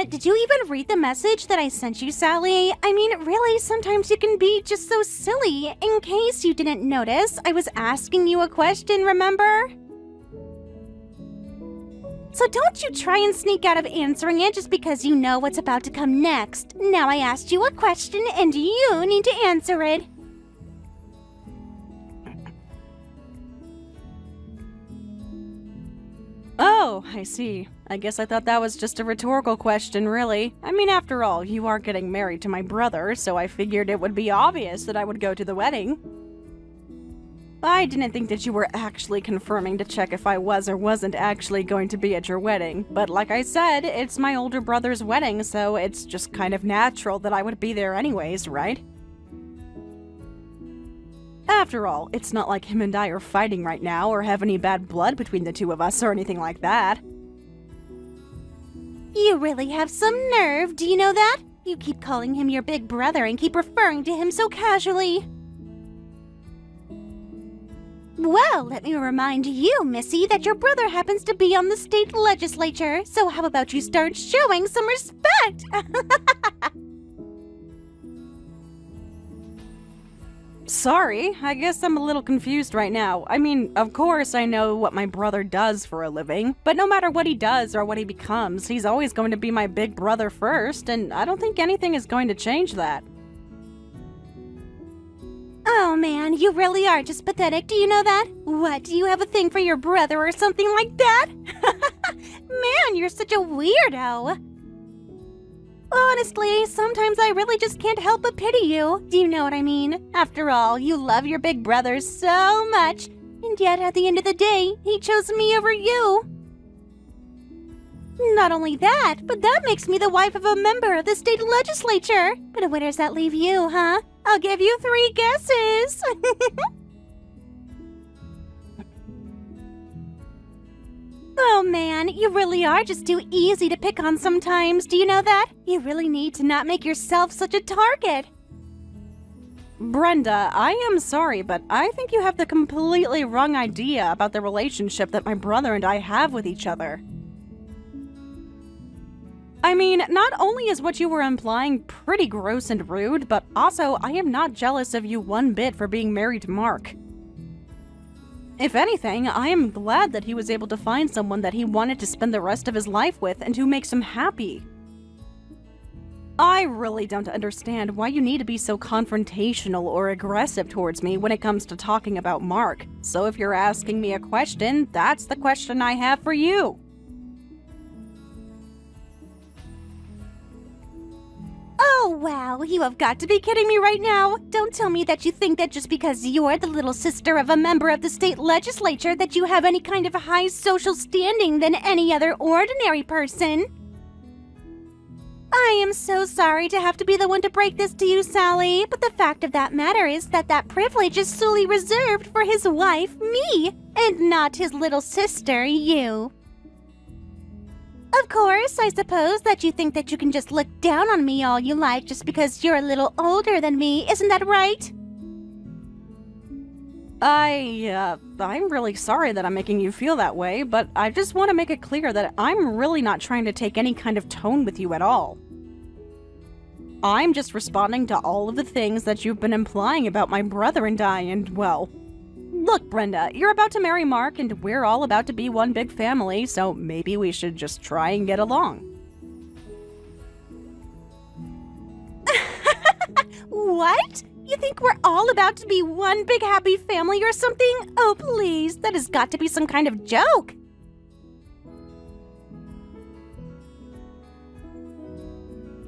Did you even read the message that I sent you, Sally? I mean, really, sometimes you can be just so silly. In case you didn't notice, I was asking you a question, remember? So don't you try and sneak out of answering it just because you know what's about to come next. Now I asked you a question and you need to answer it. Oh, I see. I guess I thought that was just a rhetorical question, really. I mean, after all, you are getting married to my brother, so I figured it would be obvious that I would go to the wedding. I didn't think that you were actually confirming to check if I was or wasn't actually going to be at your wedding. But like I said, it's my older brother's wedding, so it's just kind of natural that I would be there anyways, right? After all, it's not like him and I are fighting right now or have any bad blood between the two of us or anything like that. You really have some nerve, do you know that? You keep calling him your big brother and keep referring to him so casually. Well, let me remind you, Missy, that your brother happens to be on the state legislature, so how about you start showing some respect? Sorry, I guess I'm a little confused right now. I mean, of course I know what my brother does for a living, but no matter what he does or what he becomes, he's always going to be my big brother first, and I don't think anything is going to change that. Oh man, you really are just pathetic, do you know that? What, do you have a thing for your brother or something like that? Man, you're such a weirdo. Honestly, sometimes I really just can't help but pity you. Do you know what I mean? After all, you love your big brother so much, and yet at the end of the day, he chose me over you. Not only that, but that makes me the wife of a member of the state legislature. But where does that leave you, huh? I'll give you 3 guesses. Oh man, you really are just too easy to pick on sometimes, do you know that? You really need to not make yourself such a target. Brenda, I am sorry, but I think you have the completely wrong idea about the relationship that my brother and I have with each other. I mean, not only is what you were implying pretty gross and rude, but also I am not jealous of you one bit for being married to Mark. If anything, I am glad that he was able to find someone that he wanted to spend the rest of his life with and who makes him happy. I really don't understand why you need to be so confrontational or aggressive towards me when it comes to talking about Mark. So if you're asking me a question, that's the question I have for you. Oh wow, you have got to be kidding me right now. Don't tell me that you think that just because you're the little sister of a member of the state legislature that you have any kind of high social standing than any other ordinary person. I am so sorry to have to be the one to break this to you, Sally, but the fact of that matter is that privilege is solely reserved for his wife, me, and not his little sister, you. Of course, I suppose that you think that you can just look down on me all you like just because you're a little older than me, isn't that right? I'm really sorry that I'm making you feel that way, but I just want to make it clear that I'm really not trying to take any kind of tone with you at all. I'm just responding to all of the things that you've been implying about my brother and I, and well... Look, Brenda, you're about to marry Mark, and we're all about to be one big family, so maybe we should just try and get along. What? You think we're all about to be one big happy family or something? Oh, please, that has got to be some kind of joke.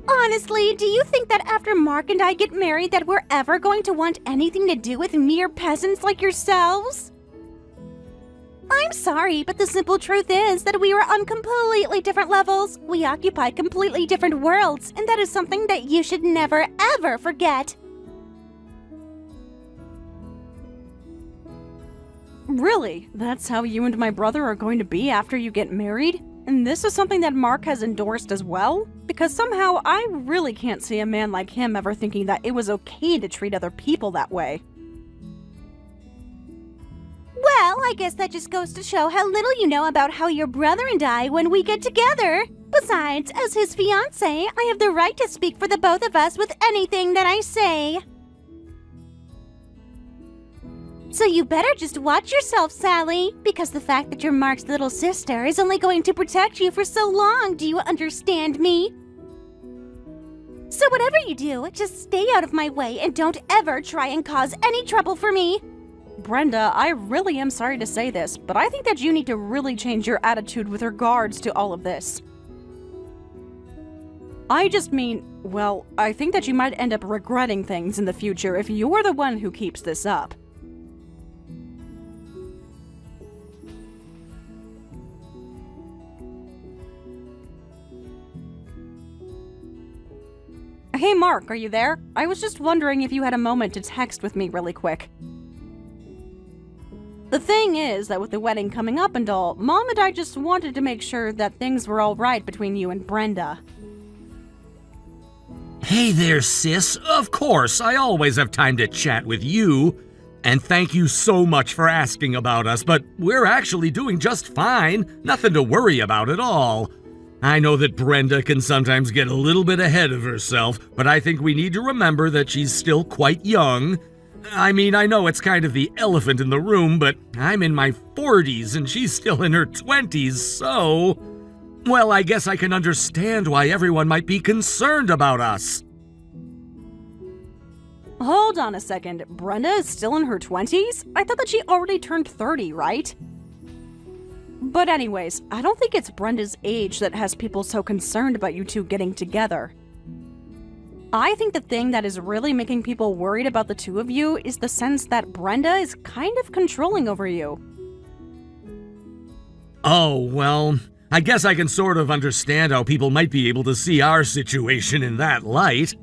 Honestly, do you think that after Mark and I get married that we're ever going to want anything to do with mere peasants like yourselves? I'm sorry, but the simple truth is that we are on completely different levels. We occupy completely different worlds, and that is something that you should never, ever forget. Really? That's how you and my brother are going to be after you get married? And this is something that Mark has endorsed as well? Because somehow I really can't see a man like him ever thinking that it was okay to treat other people that way. Well, I guess that just goes to show how little you know about how your brother and I when we get together. Besides, as his fiancé, I have the right to speak for the both of us with anything that I say. So you better just watch yourself, Sally, because the fact that you're Mark's little sister is only going to protect you for so long, do you understand me? So whatever you do, just stay out of my way and don't ever try and cause any trouble for me. Brenda, I really am sorry to say this, but I think that you need to really change your attitude with regards to all of this. I just mean, well, I think that you might end up regretting things in the future if you're the one who keeps this up. Hey Mark, are you there? I was just wondering if you had a moment to text with me really quick. The thing is that with the wedding coming up and all, Mom and I just wanted to make sure that things were all right between you and Brenda. Hey there, sis. Of course, I always have time to chat with you. And thank you so much for asking about us, but we're actually doing just fine. Nothing to worry about at all. I know that Brenda can sometimes get a little bit ahead of herself, but I think we need to remember that she's still quite young. I mean, I know it's kind of the elephant in the room, but I'm in my 40s and she's still in her 20s, so... Well, I guess I can understand why everyone might be concerned about us. Hold on a second, Brenda is still in her 20s? I thought that she already turned 30, right? But anyways, I don't think it's Brenda's age that has people so concerned about you two getting together. I think the thing that is really making people worried about the two of you is the sense that Brenda is kind of controlling over you. Oh, well, I guess I can sort of understand how people might be able to see our situation in that light.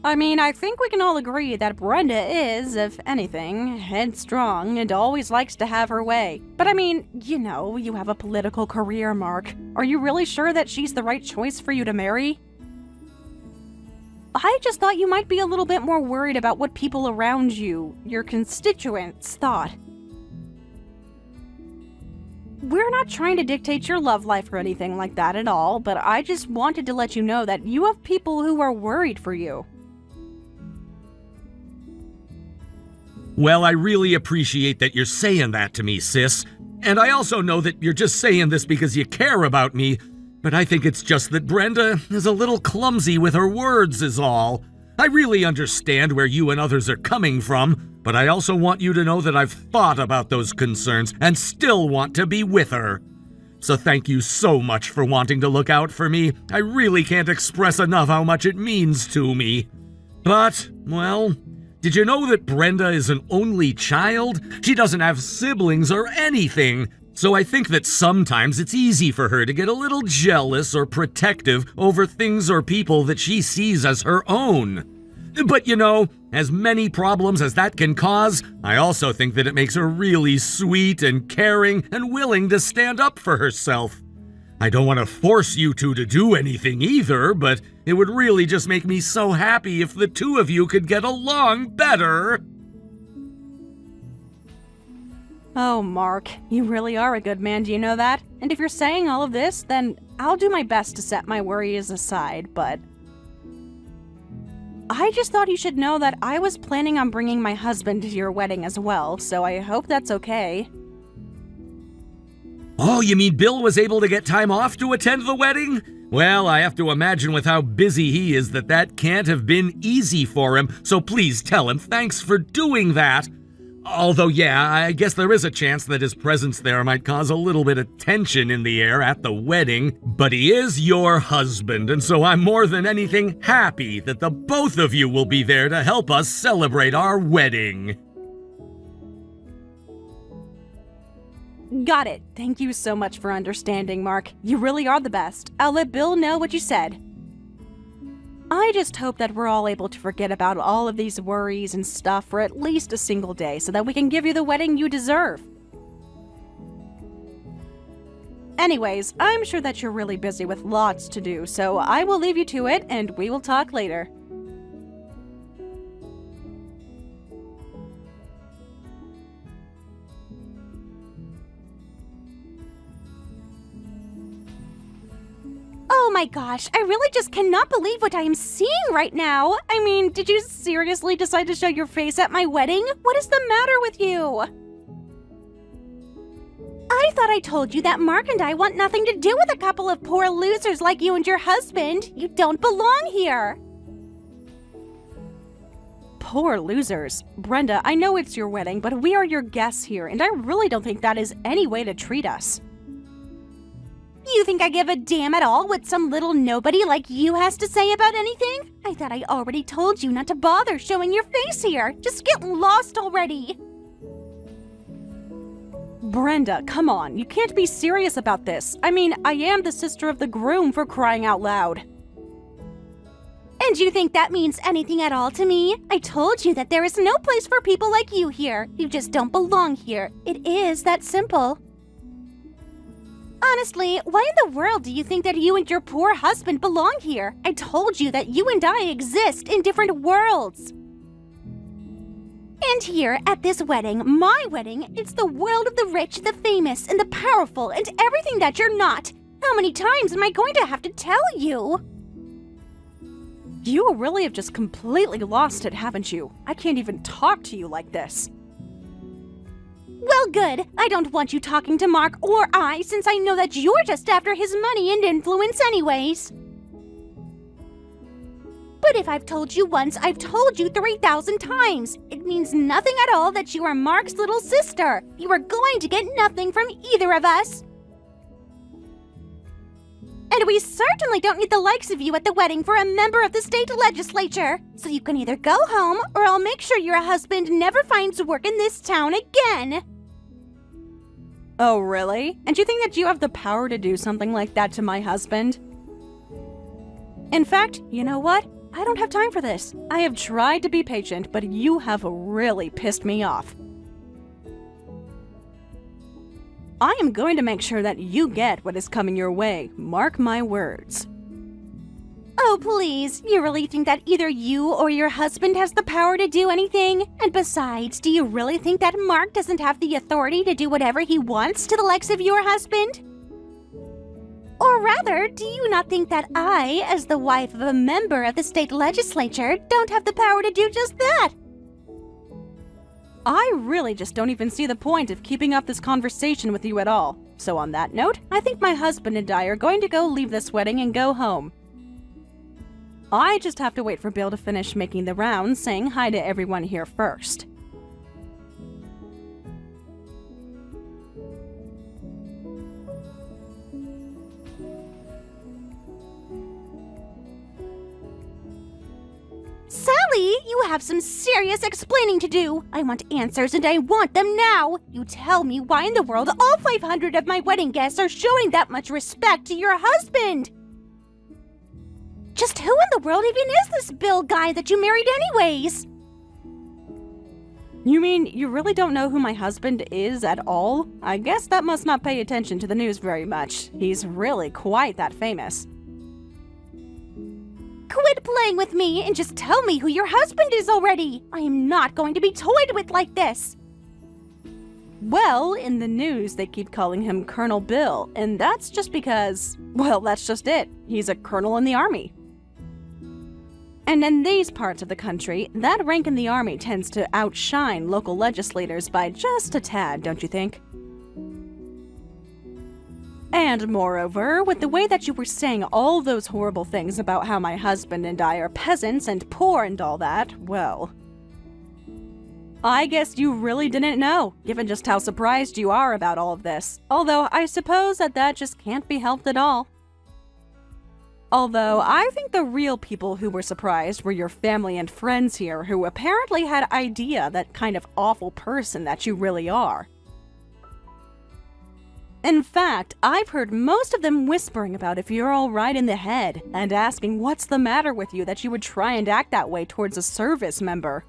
I mean, I think we can all agree that Brenda is, if anything, headstrong and always likes to have her way. But I mean, you know, you have a political career, Mark. Are you really sure that she's the right choice for you to marry? I just thought you might be a little bit more worried about what people around you, your constituents, thought. We're not trying to dictate your love life or anything like that at all, but I just wanted to let you know that you have people who are worried for you. Well, I really appreciate that you're saying that to me, sis. And I also know that you're just saying this because you care about me, but I think it's just that Brenda is a little clumsy with her words is all. I really understand where you and others are coming from, but I also want you to know that I've thought about those concerns and still want to be with her. So thank you so much for wanting to look out for me. I really can't express enough how much it means to me. But, well... Did you know that Brenda is an only child? She doesn't have siblings or anything. So I think that sometimes it's easy for her to get a little jealous or protective over things or people that she sees as her own. But you know, as many problems as that can cause, I also think that it makes her really sweet and caring and willing to stand up for herself. I don't want to force you two to do anything either, but it would really just make me so happy if the two of you could get along better. Oh, Mark, you really are a good man, do you know that? And if you're saying all of this, then I'll do my best to set my worries aside, but... I just thought you should know that I was planning on bringing my husband to your wedding as well, so I hope that's okay. Oh, you mean Bill was able to get time off to attend the wedding? Well, I have to imagine with how busy he is that can't have been easy for him, so please tell him thanks for doing that. Although, yeah, I guess there is a chance that his presence there might cause a little bit of tension in the air at the wedding, but he is your husband, and so I'm more than anything happy that the both of you will be there to help us celebrate our wedding. Got it. Thank you so much for understanding, Mark. You really are the best. I'll let Bill know what you said. I just hope that we're all able to forget about all of these worries and stuff for at least a single day so that we can give you the wedding you deserve. Anyways, I'm sure that you're really busy with lots to do, so I will leave you to it and we will talk later. Oh my gosh, I really just cannot believe what I am seeing right now. I mean, did you seriously decide to show your face at my wedding? What is the matter with you? I thought I told you that Mark and I want nothing to do with a couple of poor losers like you and your husband. You don't belong here. Poor losers. Brenda, I know it's your wedding, but we are your guests here, and I really don't think that is any way to treat us. You think I give a damn at all what some little nobody like you has to say about anything? I thought I already told you not to bother showing your face here. Just get lost already. Brenda, come on. You can't be serious about this. I mean, I am the sister of the groom, for crying out loud. And you think that means anything at all to me? I told you that there is no place for people like you here. You just don't belong here. It is that simple. Honestly, why in the world do you think that you and your poor husband belong here? I told you that you and I exist in different worlds. And here, at this wedding, my wedding, it's the world of the rich, the famous, and the powerful, and everything that you're not. How many times am I going to have to tell you? You really have just completely lost it, haven't you? I can't even talk to you like this. Well, good. I don't want you talking to Mark or I, since I know that you're just after his money and influence anyways. But if I've told you once, I've told you 3,000 times. It means nothing at all that you are Mark's little sister. You are going to get nothing from either of us. And we certainly don't need the likes of you at the wedding for a member of the state legislature. So you can either go home, or I'll make sure your husband never finds work in this town again. Oh, really? And you think that you have the power to do something like that to my husband? In fact, you know what? I don't have time for this. I have tried to be patient, but you have really pissed me off. I am going to make sure that you get what is coming your way. Mark my words. Oh, please. You really think that either you or your husband has the power to do anything? And besides, do you really think that Mark doesn't have the authority to do whatever he wants to the likes of your husband? Or rather, do you not think that I, as the wife of a member of the state legislature, don't have the power to do just that? I really just don't even see the point of keeping up this conversation with you at all. So on that note, I think my husband and I are going to go leave this wedding and go home. I just have to wait for Bill to finish making the rounds, saying hi to everyone here first. Sally, you have some serious explaining to do. I want answers and I want them now. You tell me why in the world all 500 of my wedding guests are showing that much respect to your husband. Just who in the world even is this Bill guy that you married anyways? You mean you really don't know who my husband is at all? I guess that must not pay attention to the news very much. He's really quite that famous. Quit playing with me and just tell me who your husband is already. I am not going to be toyed with like this. Well, in the news they keep calling him Colonel Bill, and that's just because, well, that's just it. He's a colonel in the army. And in these parts of the country, that rank in the army tends to outshine local legislators by just a tad, don't you think? And moreover, with the way that you were saying all those horrible things about how my husband and I are peasants and poor and all that, well, I guess you really didn't know, given just how surprised you are about all of this. Although I suppose that just can't be helped at all. Although I think the real people who were surprised were your family and friends here, who apparently had idea that kind of awful person that you really are. In fact, I've heard most of them whispering about if you're all right in the head, and asking what's the matter with you that you would try and act that way towards a service member.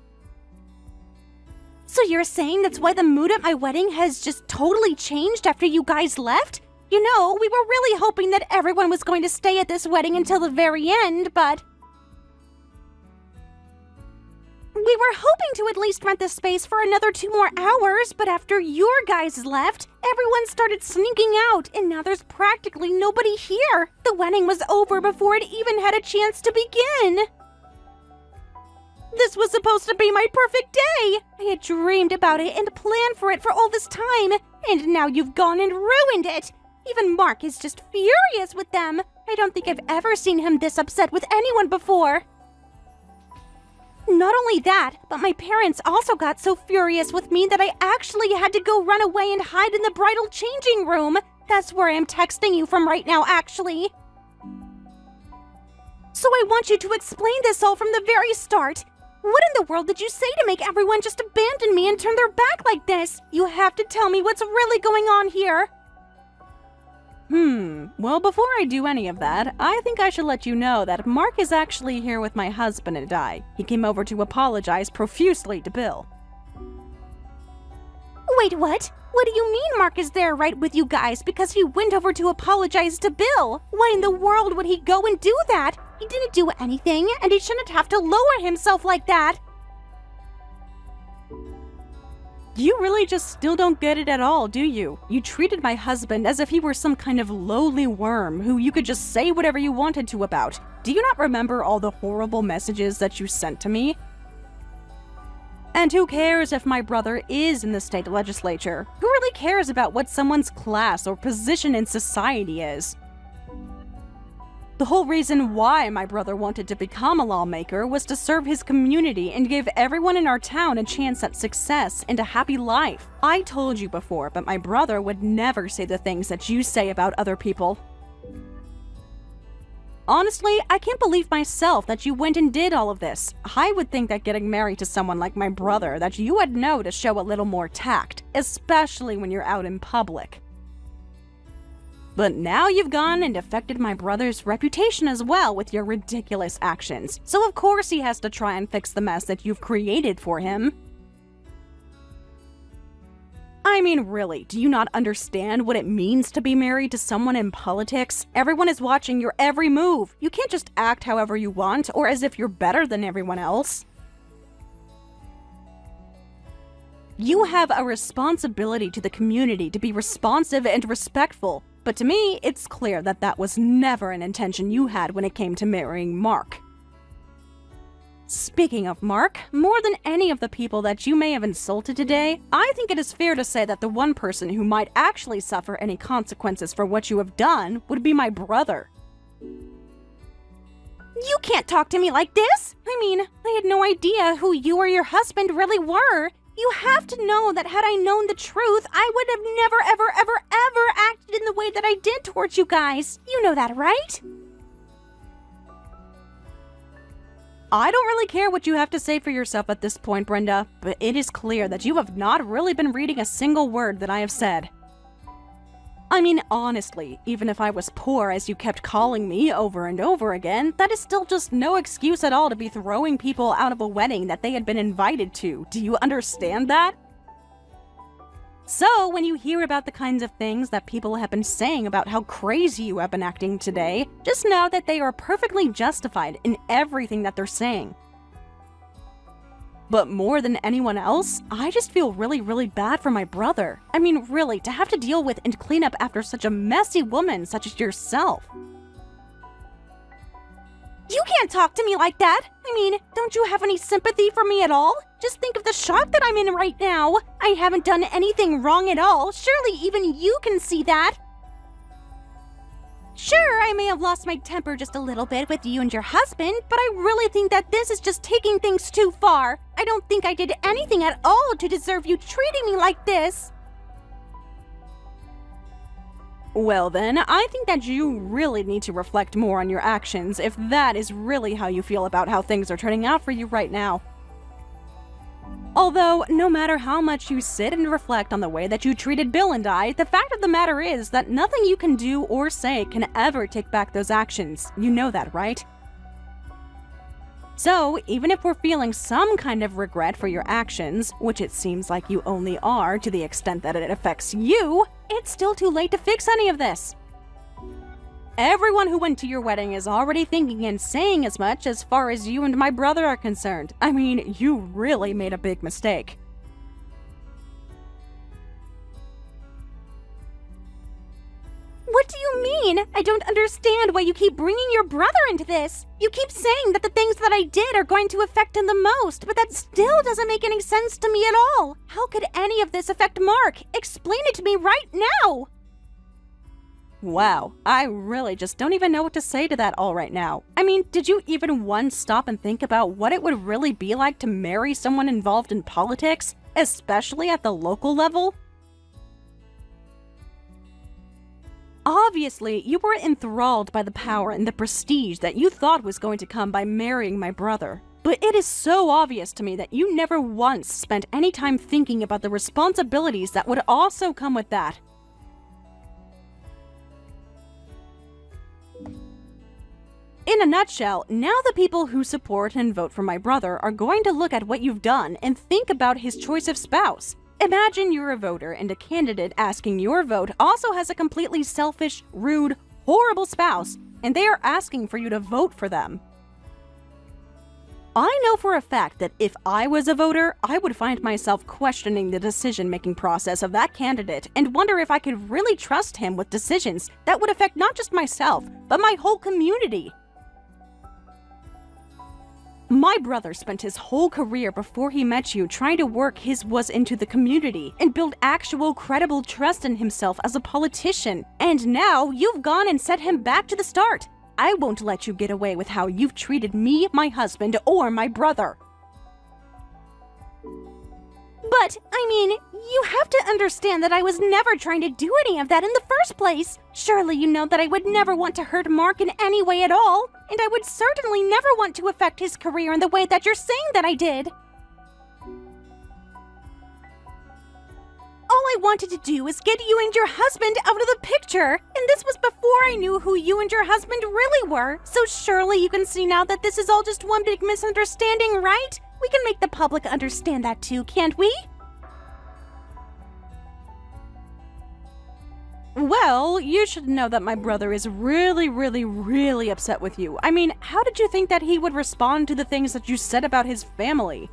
So you're saying that's why the mood at my wedding has just totally changed after you guys left? You know, we were really hoping that everyone was going to stay at this wedding until the very end, but... We were hoping to at least rent the space for another 2 more hours, but after your guys left, everyone started sneaking out, and now there's practically nobody here. The wedding was over before it even had a chance to begin. This was supposed to be my perfect day. I had dreamed about it and planned for it for all this time, and now you've gone and ruined it. Even Mark is just furious with them. I don't think I've ever seen him this upset with anyone before. Not only that, but my parents also got so furious with me that I actually had to go run away and hide in the bridal changing room. That's where I'm texting you from right now, actually. So I want you to explain this all from the very start. What in the world did you say to make everyone just abandon me and turn their back like this? You have to tell me what's really going on here. Well, before I do any of that, I think I should let you know that Mark is actually here with my husband and I. He came over to apologize profusely to Bill. Wait, what? What do you mean Mark is there right with you guys because he went over to apologize to Bill? Why in the world would he go and do that? He didn't do anything, and he shouldn't have to lower himself like that. You really just still don't get it at all, do you? You treated my husband as if he were some kind of lowly worm who you could just say whatever you wanted to about. Do you not remember all the horrible messages that you sent to me? And who cares if my brother is in the state legislature? Who really cares about what someone's class or position in society is? The whole reason why my brother wanted to become a lawmaker was to serve his community and give everyone in our town a chance at success and a happy life. I told you before, but my brother would never say the things that you say about other people. Honestly, I can't believe myself that you went and did all of this. I would think that getting married to someone like my brother that you would know to show a little more tact, especially when you're out in public. But now you've gone and affected my brother's reputation as well with your ridiculous actions. So of course he has to try and fix the mess that you've created for him. I mean, really, do you not understand what it means to be married to someone in politics? Everyone is watching your every move. You can't just act however you want or as if you're better than everyone else. You have a responsibility to the community to be responsive and respectful. But to me, it's clear that that was never an intention you had when it came to marrying Mark. Speaking of Mark, more than any of the people that you may have insulted today, I think it is fair to say that the one person who might actually suffer any consequences for what you have done would be my brother. You can't talk to me like this! I mean, I had no idea who you or your husband really were. You have to know that had I known the truth, I would have never, ever, ever, ever acted in the way that I did towards you guys. You know that, right? I don't really care what you have to say for yourself at this point, Brenda, but it is clear that you have not really been reading a single word that I have said. I mean, honestly, even if I was poor as you kept calling me over and over again, that is still just no excuse at all to be throwing people out of a wedding that they had been invited to. Do you understand that? So, when you hear about the kinds of things that people have been saying about how crazy you have been acting today, just know that they are perfectly justified in everything that they're saying. But more than anyone else, I just feel really, really bad for my brother. I mean, really, to have to deal with and clean up after such a messy woman such as yourself. You can't talk to me like that! I mean, don't you have any sympathy for me at all? Just think of the shock that I'm in right now! I haven't done anything wrong at all, surely even you can see that! Sure, I may have lost my temper just a little bit with you and your husband, but I really think that this is just taking things too far. I don't think I did anything at all to deserve you treating me like this. Well then, I think that you really need to reflect more on your actions if that is really how you feel about how things are turning out for you right now. Although, no matter how much you sit and reflect on the way that you treated Bill and I, the fact of the matter is that nothing you can do or say can ever take back those actions. You know that, right? So, even if we're feeling some kind of regret for your actions, which it seems like you only are to the extent that it affects you, it's still too late to fix any of this. Everyone who went to your wedding is already thinking and saying as much as far as you and my brother are concerned. I mean, you really made a big mistake. What do you mean? I don't understand why you keep bringing your brother into this. You keep saying that the things that I did are going to affect him the most, but that still doesn't make any sense to me at all. How could any of this affect Mark? Explain it to me right now. Wow, I really just don't even know what to say to that all right now. I mean, did you even once stop and think about what it would really be like to marry someone involved in politics, especially at the local level? Obviously, you were enthralled by the power and the prestige that you thought was going to come by marrying my brother. But it is so obvious to me that you never once spent any time thinking about the responsibilities that would also come with that. In a nutshell, now the people who support and vote for my brother are going to look at what you've done and think about his choice of spouse. Imagine you're a voter and a candidate asking your vote also has a completely selfish, rude, horrible spouse, and they are asking for you to vote for them. I know for a fact that if I was a voter, I would find myself questioning the decision-making process of that candidate and wonder if I could really trust him with decisions that would affect not just myself, but my whole community. My brother spent his whole career before he met you trying to work his was into the community and build actual credible trust in himself as a politician. And now you've gone and set him back to the start. I won't let you get away with how you've treated me, my husband, or my brother. But, I mean, you have to understand that I was never trying to do any of that in the first place. Surely you know that I would never want to hurt Mark in any way at all, and I would certainly never want to affect his career in the way that you're saying that I did. All I wanted to do was get you and your husband out of the picture, and this was before I knew who you and your husband really were. So surely you can see now that this is all just one big misunderstanding, right? We can make the public understand that too, can't we? Well, you should know that my brother is really upset with you. I mean, how did you think that he would respond to the things that you said about his family?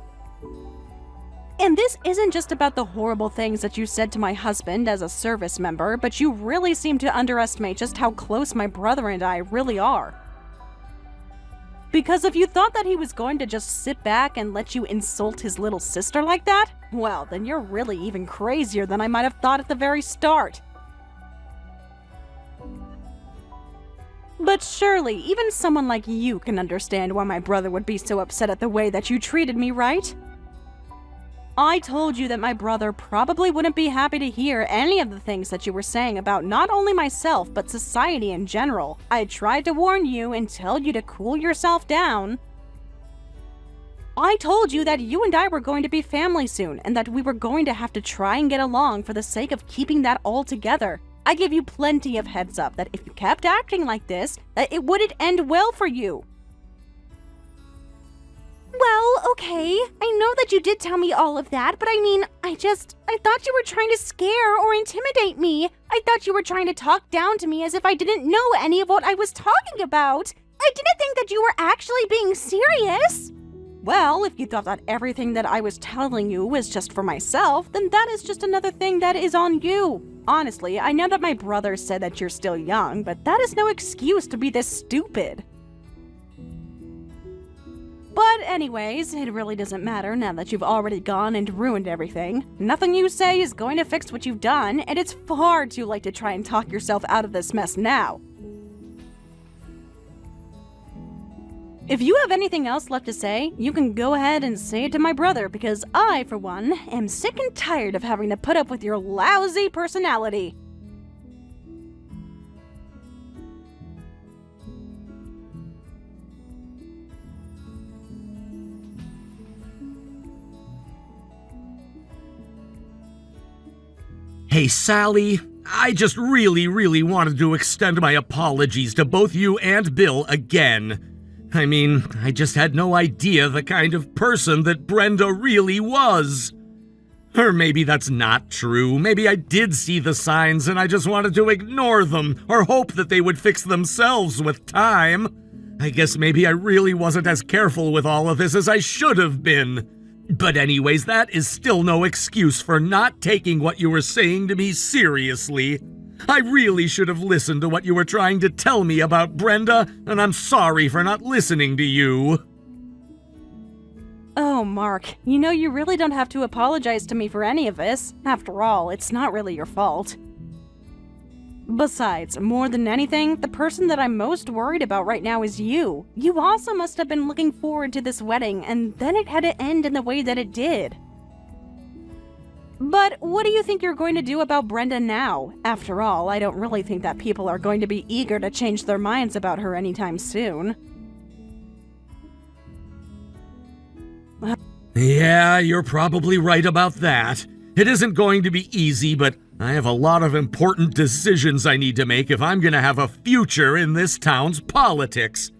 And this isn't just about the horrible things that you said to my husband as a service member, but you really seem to underestimate just how close my brother and I really are. Because if you thought that he was going to just sit back and let you insult his little sister like that, well, then you're really even crazier than I might have thought at the very start. But surely, even someone like you can understand why my brother would be so upset at the way that you treated me, right? I told you that my brother probably wouldn't be happy to hear any of the things that you were saying about not only myself, but society in general. I tried to warn you and tell you to cool yourself down. I told you that you and I were going to be family soon, and that we were going to have to try and get along for the sake of keeping that all together. I gave you plenty of heads up that if you kept acting like this, that it wouldn't end well for you. Well, okay, I know that you did tell me all of that, but I mean, I thought you were trying to scare or intimidate me. I thought you were trying to talk down to me as if I didn't know any of what I was talking about. I didn't think that you were actually being serious. Well, if you thought that everything that I was telling you was just for myself, then that is just another thing that is on you. Honestly, I know that my brother said that you're still young, but that is no excuse to be this stupid. But anyways, it really doesn't matter now that you've already gone and ruined everything. Nothing you say is going to fix what you've done, and it's far too late to try and talk yourself out of this mess now. If you have anything else left to say, you can go ahead and say it to my brother, because I, for one, am sick and tired of having to put up with your lousy personality. Hey, Sally, I just really wanted to extend my apologies to both you and Bill again. I mean, I just had no idea the kind of person that Brenda really was. Or maybe that's not true. Maybe I did see the signs and I just wanted to ignore them or hope that they would fix themselves with time. I guess maybe I really wasn't as careful with all of this as I should have been. But anyways, that is still no excuse for not taking what you were saying to me seriously. I really should have listened to what you were trying to tell me about Brenda, and I'm sorry for not listening to you. Oh, Mark, you know you really don't have to apologize to me for any of this. After all, it's not really your fault. Besides, more than anything, the person that I'm most worried about right now is you. You also must have been looking forward to this wedding, and then it had to end in the way that it did. But what do you think you're going to do about Brenda now? After all, I don't really think that people are going to be eager to change their minds about her anytime soon. Yeah, you're probably right about that. It isn't going to be easy, but I have a lot of important decisions I need to make if I'm going to have a future in this town's politics.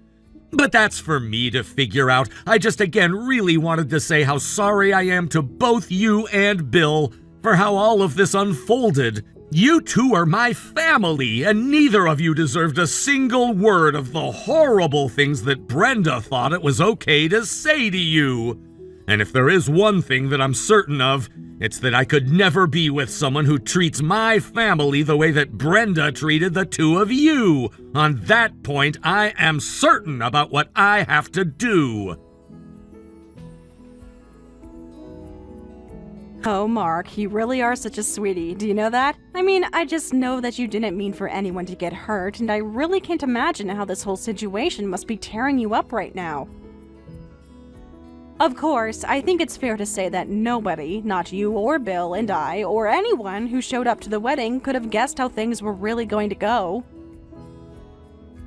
But that's for me to figure out. I just again really wanted to say how sorry I am to both you and Bill for how all of this unfolded. You two are my family, and neither of you deserved a single word of the horrible things that Brenda thought it was okay to say to you. And if there is one thing that I'm certain of, it's that I could never be with someone who treats my family the way that Brenda treated the two of you. On that point, I am certain about what I have to do. Oh, Mark, you really are such a sweetie. Do you know that? I mean, I just know that you didn't mean for anyone to get hurt, and I really can't imagine how this whole situation must be tearing you up right now. Of course, I think it's fair to say that nobody, not you or Bill and I, or anyone who showed up to the wedding could have guessed how things were really going to go.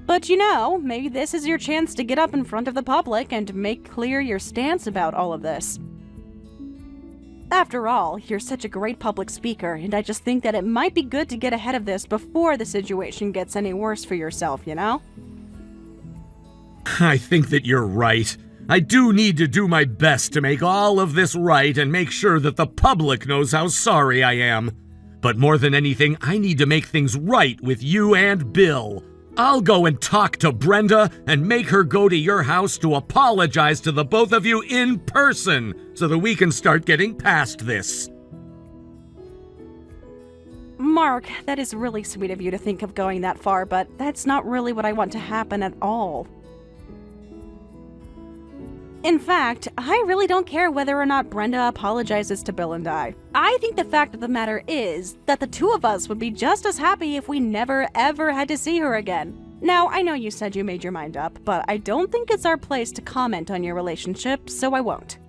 But you know, maybe this is your chance to get up in front of the public and make clear your stance about all of this. After all, you're such a great public speaker, and I just think that it might be good to get ahead of this before the situation gets any worse for yourself, you know? I think that you're right. I do need to do my best to make all of this right and make sure that the public knows how sorry I am. But more than anything, I need to make things right with you and Bill. I'll go and talk to Brenda and make her go to your house to apologize to the both of you in person so that we can start getting past this. Mark, that is really sweet of you to think of going that far, but that's not really what I want to happen at all. In fact, I really don't care whether or not Brenda apologizes to Bill and I. I think the fact of the matter is that the two of us would be just as happy if we never ever had to see her again. Now, I know you said you made your mind up, but I don't think it's our place to comment on your relationship, so I won't.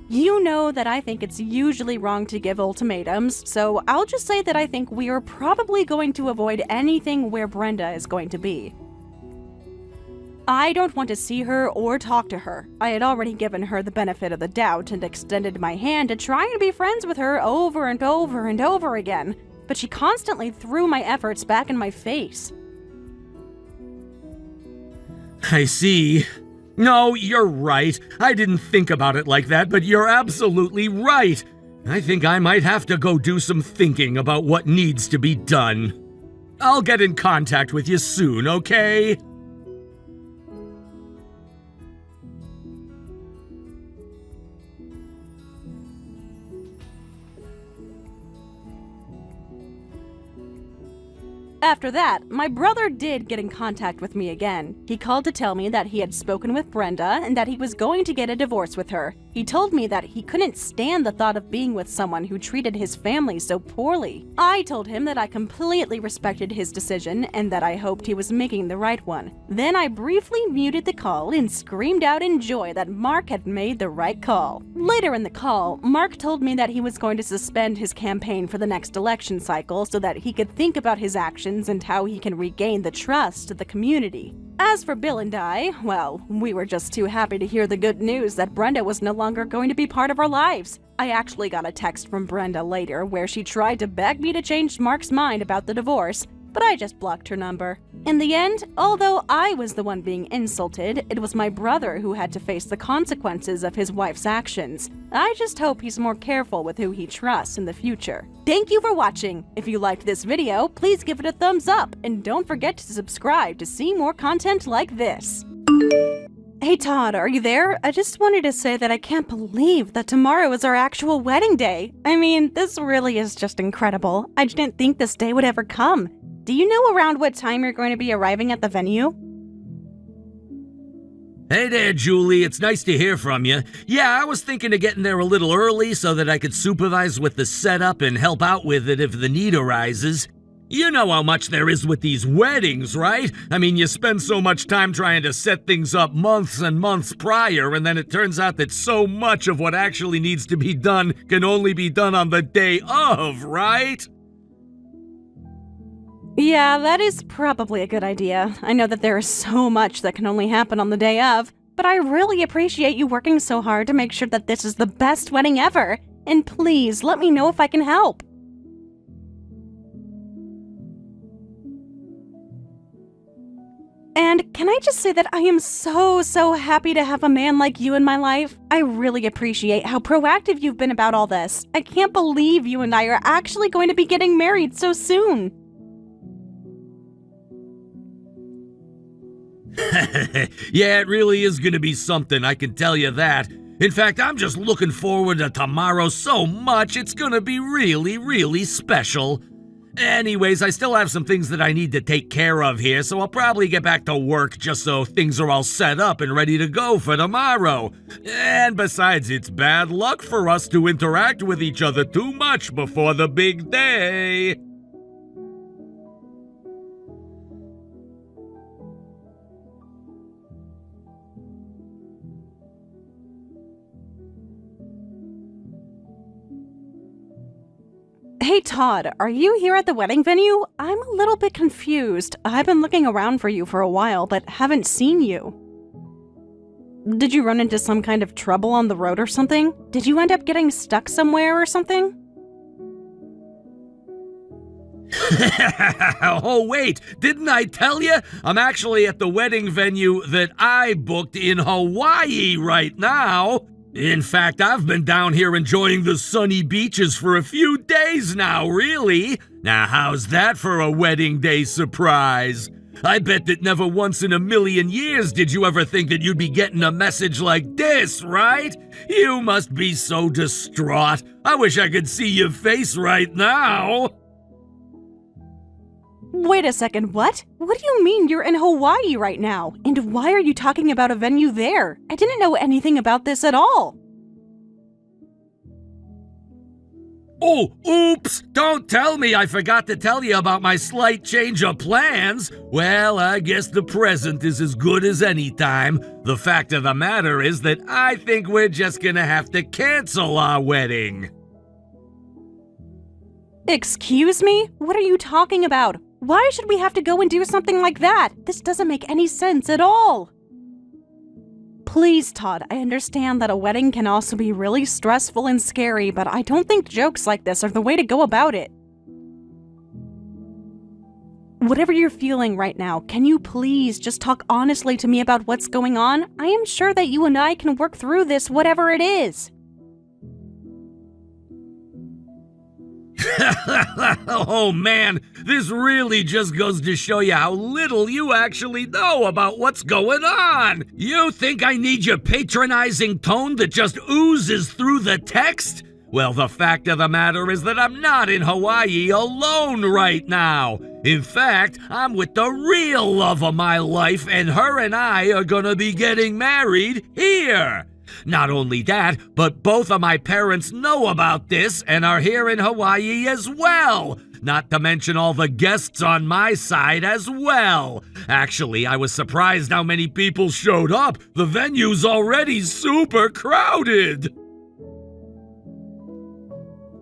You know that I think it's usually wrong to give ultimatums, so I'll just say that I think we are probably going to avoid anything where Brenda is going to be. I don't want to see her or talk to her. I had already given her the benefit of the doubt and extended my hand to try and be friends with her over and over and over again, but she constantly threw my efforts back in my face. I see. No, you're right. I didn't think about it like that, but you're absolutely right. I think I might have to go do some thinking about what needs to be done. I'll get in contact with you soon, okay? After that, my brother did get in contact with me again. He called to tell me that he had spoken with Brenda and that he was going to get a divorce with her. He told me that he couldn't stand the thought of being with someone who treated his family so poorly. I told him that I completely respected his decision and that I hoped he was making the right one. Then I briefly muted the call and screamed out in joy that Mark had made the right call. Later in the call, Mark told me that he was going to suspend his campaign for the next election cycle so that he could think about his actions and how he can regain the trust of the community. As for Bill and I, well, we were just too happy to hear the good news that Brenda was no longer going to be part of our lives. I actually got a text from Brenda later where she tried to beg me to change Mark's mind about the divorce, but I just blocked her number. In the end, although I was the one being insulted, it was my brother who had to face the consequences of his wife's actions. I just hope he's more careful with who he trusts in the future. Thank you for watching. If you liked this video, please give it a thumbs up, and don't forget to subscribe to see more content like this. Hey Todd, are you there? I just wanted to say that I can't believe that tomorrow is our actual wedding day. I mean, this really is just incredible. I didn't think this day would ever come. Do you know around what time you're going to be arriving at the venue? Hey there, Julie. It's nice to hear from you. Yeah, I was thinking of getting there a little early so that I could supervise with the setup and help out with it if the need arises. You know how much there is with these weddings, right? I mean, you spend so much time trying to set things up months and months prior, and then it turns out that so much of what actually needs to be done can only be done on the day of, right? Yeah, that is probably a good idea. I know that there is so much that can only happen on the day of, but I really appreciate you working so hard to make sure that this is the best wedding ever. And please, let me know if I can help. And can I just say that I am so happy to have a man like you in my life? I really appreciate how proactive you've been about all this. I can't believe you and I are actually going to be getting married so soon. Yeah, it really is gonna be something, I can tell you that. In fact, I'm just looking forward to tomorrow so much, it's gonna be really special. Anyways, I still have some things that I need to take care of here, so I'll probably get back to work just so things are all set up and ready to go for tomorrow. And besides, it's bad luck for us to interact with each other too much before the big day. Hey Todd, are you here at the wedding venue? I'm a little bit confused. I've been looking around for you for a while, but haven't seen you. Did you run into some kind of trouble on the road or something? Did you end up getting stuck somewhere or something? Oh wait, didn't I tell you? I'm actually at the wedding venue that I booked in Hawaii right now. In fact, I've been down here enjoying the sunny beaches for a few days now, really. Now, how's that for a wedding day surprise? I bet that never once in a million years did you ever think that you'd be getting a message like this, right? You must be so distraught. I wish I could see your face right now. Wait a second, what? What do you mean you're in Hawaii right now? And why are you talking about a venue there? I didn't know anything about this at all. Oh, oops! Don't tell me I forgot to tell you about my slight change of plans. Well, I guess the present is as good as any time. The fact of the matter is that I think we're just gonna have to cancel our wedding. Excuse me? What are you talking about? Why should we have to go and do something like that? This doesn't make any sense at all. Please, Todd, I understand that a wedding can also be really stressful and scary, but I don't think jokes like this are the way to go about it. Whatever you're feeling right now, can you please just talk honestly to me about what's going on? I am sure that you and I can work through this, whatever it is. Oh man, this really just goes to show you how little you actually know about what's going on. You think I need your patronizing tone that just oozes through the text? Well, the fact of the matter is that I'm not in Hawaii alone right now. In fact, I'm with the real love of my life, and her and I are gonna be getting married here. Not only that, but both of my parents know about this and are here in Hawaii as well. Not to mention all the guests on my side as well. Actually, I was surprised how many people showed up. The venue's already super crowded.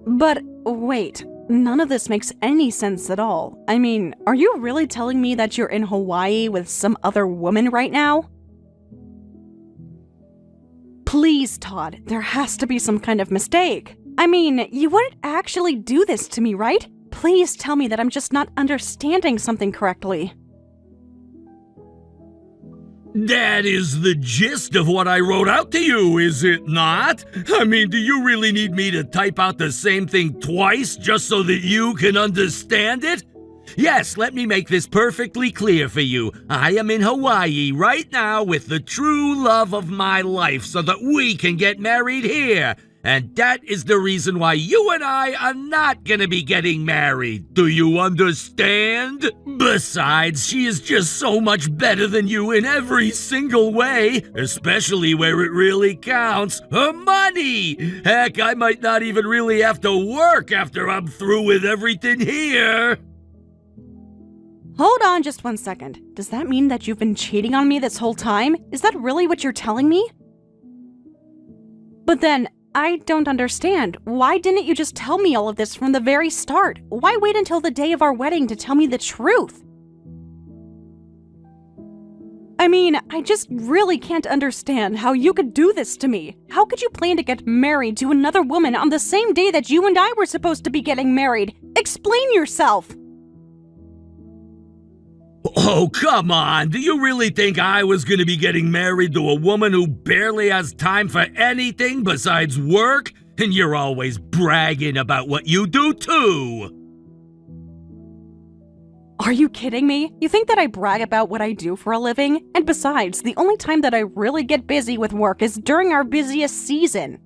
But wait, none of this makes any sense at all. I mean, are you really telling me that you're in Hawaii with some other woman right now? Please, Todd, there has to be some kind of mistake. I mean, you wouldn't actually do this to me, right? Please tell me that I'm just not understanding something correctly. That is the gist of what I wrote out to you, is it not? I mean, do you really need me to type out the same thing twice just so that you can understand it? Yes, let me make this perfectly clear for you. I am in Hawaii right now with the true love of my life so that we can get married here. And that is the reason why you and I are not gonna be getting married. Do you understand? Besides, she is just so much better than you in every single way, especially where it really counts, her money. Heck, I might not even really have to work after I'm through with everything here. Hold on just 1 second. Does that mean that you've been cheating on me this whole time? Is that really what you're telling me? But then, I don't understand. Why didn't you just tell me all of this from the very start? Why wait until the day of our wedding to tell me the truth? I mean, I just really can't understand how you could do this to me. How could you plan to get married to another woman on the same day that you and I were supposed to be getting married? Explain yourself! Oh, come on. Do you really think I was going to be getting married to a woman who barely has time for anything besides work? And you're always bragging about what you do, too. Are you kidding me? You think that I brag about what I do for a living? And besides, the only time that I really get busy with work is during our busiest season.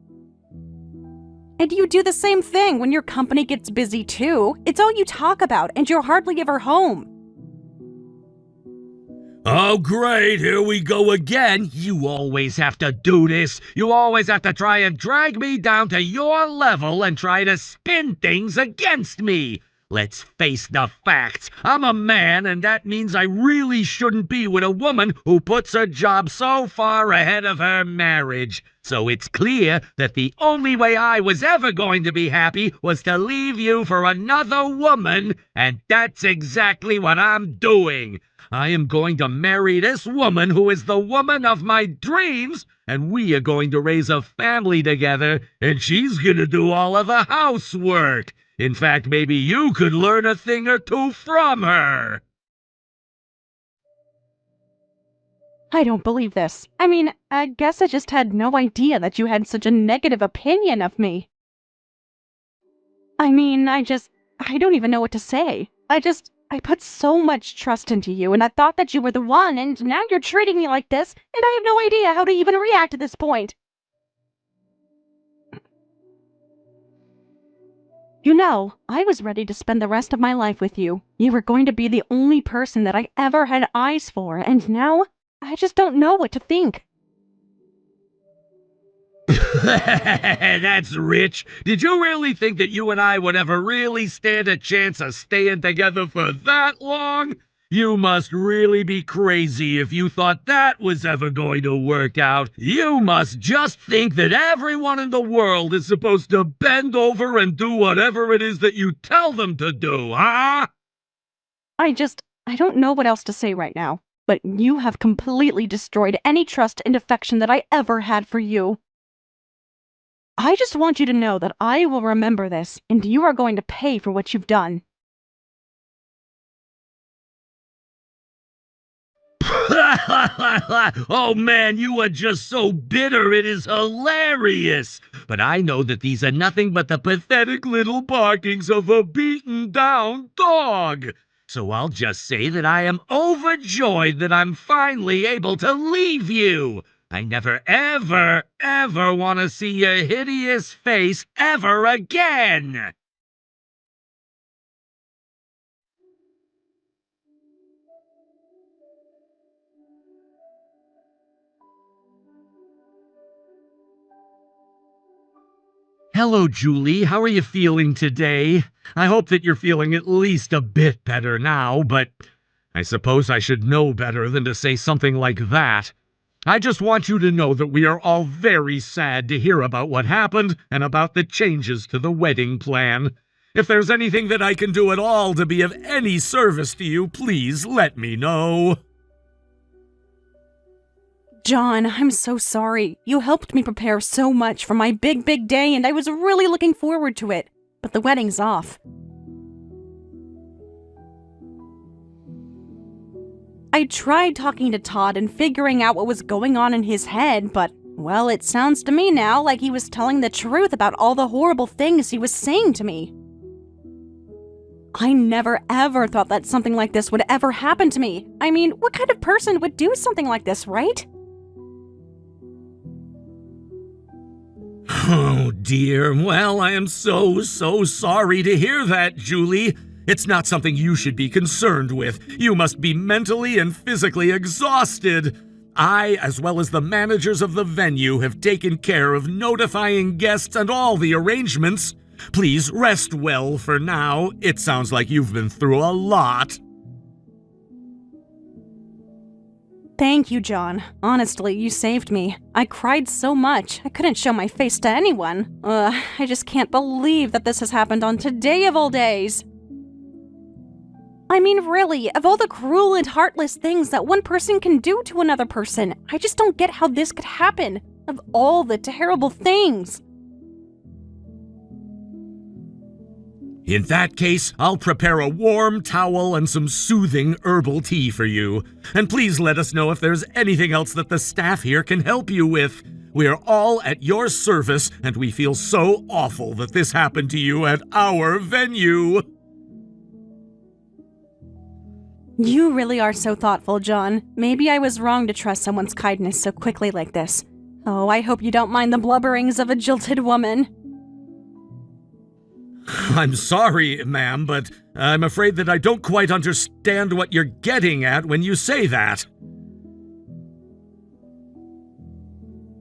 And you do the same thing when your company gets busy, too. It's all you talk about, and you're hardly ever home. Oh, great, here we go again. You always have to do this. You always have to try and drag me down to your level and try to spin things against me. Let's face the facts. I'm a man, and that means I really shouldn't be with a woman who puts her job so far ahead of her marriage. So it's clear that the only way I was ever going to be happy was to leave you for another woman, and that's exactly what I'm doing. I am going to marry this woman who is the woman of my dreams, and we are going to raise a family together, and she's going to do all of the housework. In fact, maybe you could learn a thing or two from her. I don't believe this. I mean, I guess I just had no idea that you had such a negative opinion of me. I mean, I don't even know what to say. I put so much trust into you, and I thought that you were the one, and now you're treating me like this, and I have no idea how to even react at this point. You know, I was ready to spend the rest of my life with you. You were going to be the only person that I ever had eyes for, and now I just don't know what to think. That's rich. Did you really think that you and I would ever really stand a chance of staying together for that long? You must really be crazy if you thought that was ever going to work out. You must just think that everyone in the world is supposed to bend over and do whatever it is that you tell them to do, huh? I don't know what else to say right now, but you have completely destroyed any trust and affection that I ever had for you. I just want you to know that I will remember this, and you are going to pay for what you've done. Oh man, you are just so bitter, it is hilarious. But I know that these are nothing but the pathetic little barkings of a beaten down dog. So I'll just say that I am overjoyed that I'm finally able to leave you. I never, ever, ever want to see your hideous face ever again. Hello, Julie. How are you feeling today? I hope that you're feeling at least a bit better now, but I suppose I should know better than to say something like that. I just want you to know that we are all very sad to hear about what happened and about the changes to the wedding plan. If there's anything that I can do at all to be of any service to you, please let me know. John, I'm so sorry. You helped me prepare so much for my big, big day, and I was really looking forward to it. But the wedding's off. I tried talking to Todd and figuring out what was going on in his head, but, well, it sounds to me now like he was telling the truth about all the horrible things he was saying to me. I never ever thought that something like this would ever happen to me. I mean, what kind of person would do something like this, right? Oh dear, well, I am so sorry to hear that, Julie. It's not something you should be concerned with. You must be mentally and physically exhausted. I, as well as the managers of the venue, have taken care of notifying guests and all the arrangements. Please rest well for now. It sounds like you've been through a lot. Thank you, John. Honestly, you saved me. I cried so much, I couldn't show my face to anyone. I just can't believe that this has happened on today of all days. I mean, really, of all the cruel and heartless things that one person can do to another person, I just don't get how this could happen. Of all the terrible things. In that case, I'll prepare a warm towel and some soothing herbal tea for you. And please let us know if there's anything else that the staff here can help you with. We are all at your service, and we feel so awful that this happened to you at our venue. You really are so thoughtful, John. Maybe I was wrong to trust someone's kindness so quickly like this. Oh, I hope you don't mind the blubberings of a jilted woman. I'm sorry, ma'am, but I'm afraid that I don't quite understand what you're getting at when you say that.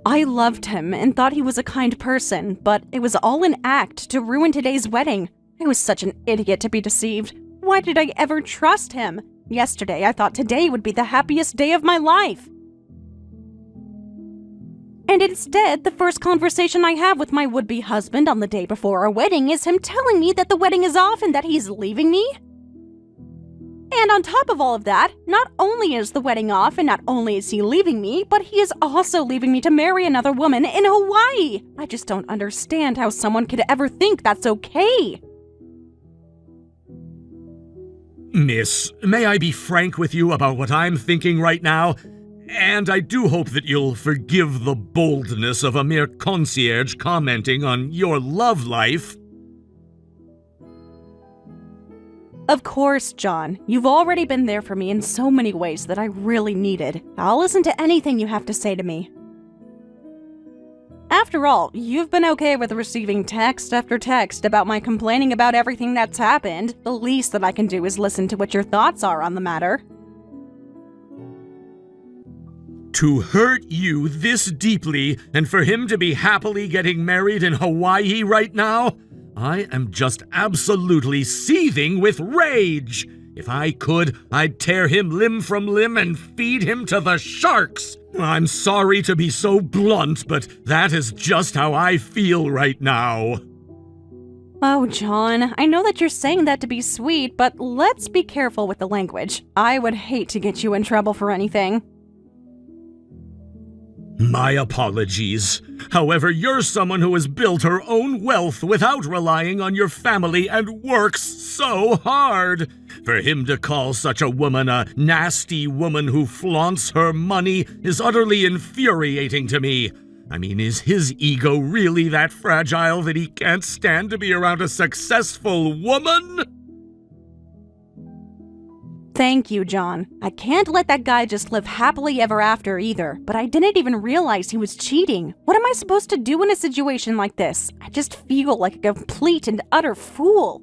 I loved him and thought he was a kind person, but it was all an act to ruin today's wedding. I was such an idiot to be deceived. Why did I ever trust him? Yesterday, I thought today would be the happiest day of my life. And instead, the first conversation I have with my would-be husband on the day before our wedding is him telling me that the wedding is off and that he's leaving me. And on top of all of that, not only is the wedding off and not only is he leaving me, but he is also leaving me to marry another woman in Hawaii. I just don't understand how someone could ever think that's okay. Miss, may I be frank with you about what I'm thinking right now? And I do hope that you'll forgive the boldness of a mere concierge commenting on your love life. Of course, John. You've already been there for me in so many ways that I really needed. I'll listen to anything you have to say to me. After all, you've been okay with receiving text after text about my complaining about everything that's happened. The least that I can do is listen to what your thoughts are on the matter. To hurt you this deeply, and for him to be happily getting married in Hawaii right now? I am just absolutely seething with rage. If I could, I'd tear him limb from limb and feed him to the sharks. I'm sorry to be so blunt, but that is just how I feel right now. Oh, John, I know that you're saying that to be sweet, but let's be careful with the language. I would hate to get you in trouble for anything. My apologies. However, you're someone who has built her own wealth without relying on your family and works so hard. For him to call such a woman a nasty woman who flaunts her money is utterly infuriating to me. I mean, is his ego really that fragile that he can't stand to be around a successful woman? Thank you, John. I can't let that guy just live happily ever after either, but I didn't even realize he was cheating. What am I supposed to do in a situation like this? I just feel like a complete and utter fool.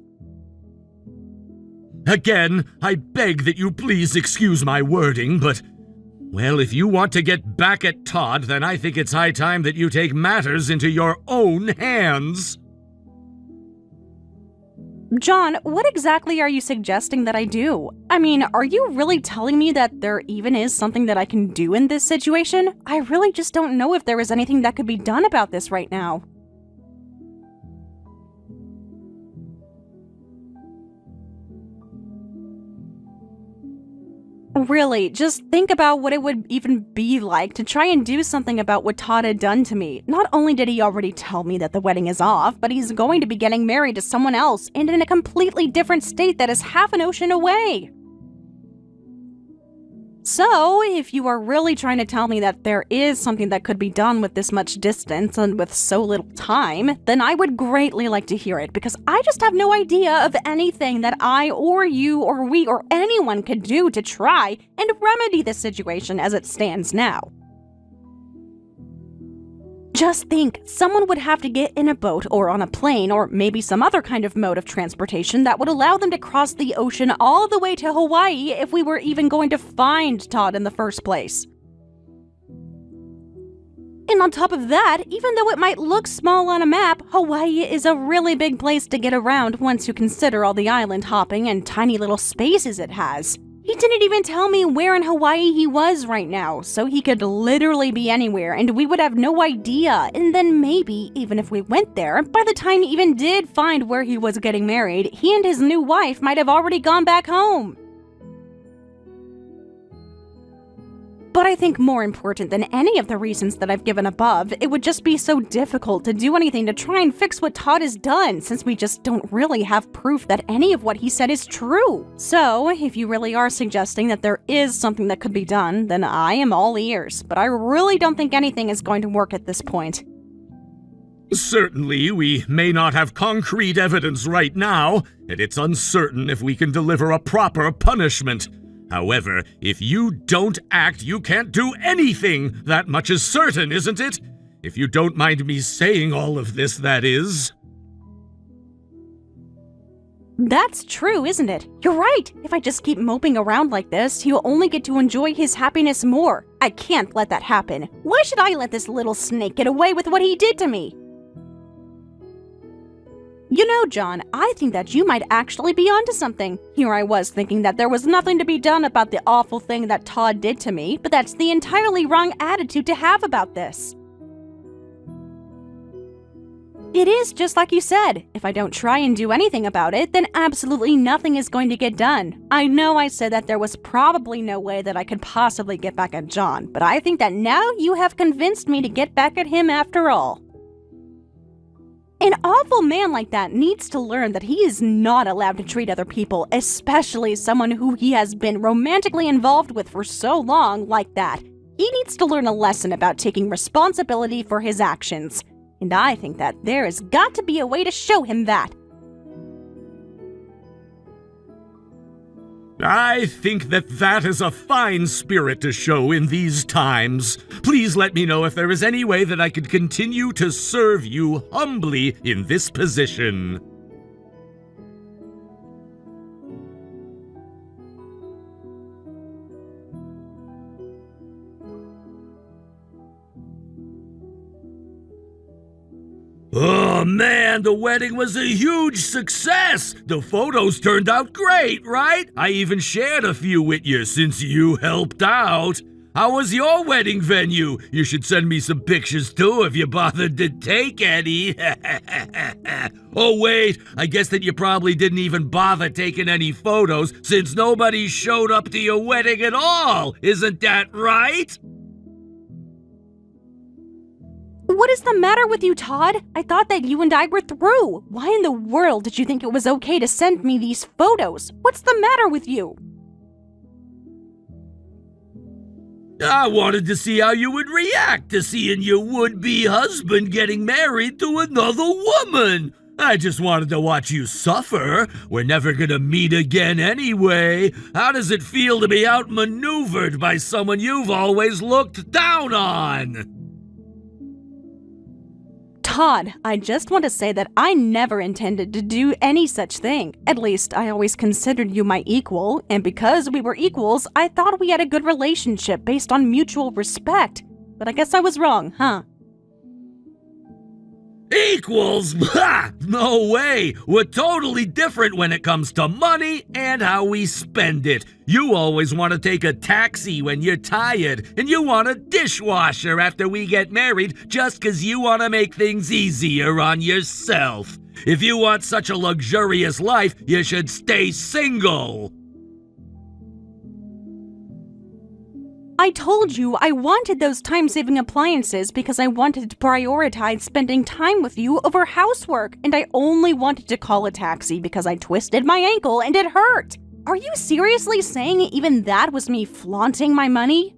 Again, I beg that you please excuse my wording, but, well, if you want to get back at Todd, then I think it's high time that you take matters into your own hands. John, what exactly are you suggesting that I do? I mean, are you really telling me that there even is something that I can do in this situation? I really just don't know if there is anything that could be done about this right now. Really, just think about what it would even be like to try and do something about what Todd had done to me. Not only did he already tell me that the wedding is off, but he's going to be getting married to someone else and in a completely different state that is half an ocean away. So, if you are really trying to tell me that there is something that could be done with this much distance and with so little time, then I would greatly like to hear it, because I just have no idea of anything that I or you or we or anyone could do to try and remedy this situation as it stands now. Just think, someone would have to get in a boat or on a plane or maybe some other kind of mode of transportation that would allow them to cross the ocean all the way to Hawaii if we were even going to find Todd in the first place. And on top of that, even though it might look small on a map, Hawaii is a really big place to get around once you consider all the island hopping and tiny little spaces it has. He didn't even tell me where in Hawaii he was right now, so he could literally be anywhere and we would have no idea. And then maybe, even if we went there, by the time he even did find where he was getting married, he and his new wife might have already gone back home. But I think more important than any of the reasons that I've given above, it would just be so difficult to do anything to try and fix what Todd has done, since we just don't really have proof that any of what he said is true. So, if you really are suggesting that there is something that could be done, then I am all ears, but I really don't think anything is going to work at this point. Certainly, we may not have concrete evidence right now, and it's uncertain if we can deliver a proper punishment. However, if you don't act, you can't do anything. That much is certain, isn't it? If you don't mind me saying all of this, that is. That's true, isn't it? You're right. If I just keep moping around like this, he'll only get to enjoy his happiness more. I can't let that happen. Why should I let this little snake get away with what he did to me? You know, John, I think that you might actually be onto something. Here I was thinking that there was nothing to be done about the awful thing that Todd did to me, but that's the entirely wrong attitude to have about this. It is just like you said. If I don't try and do anything about it, then absolutely nothing is going to get done. I know I said that there was probably no way that I could possibly get back at John, but I think that now you have convinced me to get back at him after all. An awful man like that needs to learn that he is not allowed to treat other people, especially someone who he has been romantically involved with for so long, like that. He needs to learn a lesson about taking responsibility for his actions. And I think that there has got to be a way to show him that. I think that is a fine spirit to show in these times. Please let me know if there is any way that I could continue to serve you humbly in this position. Oh man, the wedding was a huge success! The photos turned out great, right? I even shared a few with you since you helped out. How was your wedding venue? You should send me some pictures too if you bothered to take any. Oh wait, I guess that you probably didn't even bother taking any photos since nobody showed up to your wedding at all. Isn't that right? What is the matter with you, Todd? I thought that you and I were through. Why in the world did you think it was okay to send me these photos? What's the matter with you? I wanted to see how you would react to seeing your would-be husband getting married to another woman. I just wanted to watch you suffer. We're never gonna meet again anyway. How does it feel to be outmaneuvered by someone you've always looked down on? Todd, I just want to say that I never intended to do any such thing. At least, I always considered you my equal, and because we were equals, I thought we had a good relationship based on mutual respect. But I guess I was wrong, huh? Equals? Ha! No way! We're totally different when it comes to money and how we spend it. You always want to take a taxi when you're tired, and you want a dishwasher after we get married just 'cause you want to make things easier on yourself. If you want such a luxurious life, you should stay single. I told you I wanted those time-saving appliances because I wanted to prioritize spending time with you over housework, and I only wanted to call a taxi because I twisted my ankle and it hurt. Are you seriously saying even that was me flaunting my money?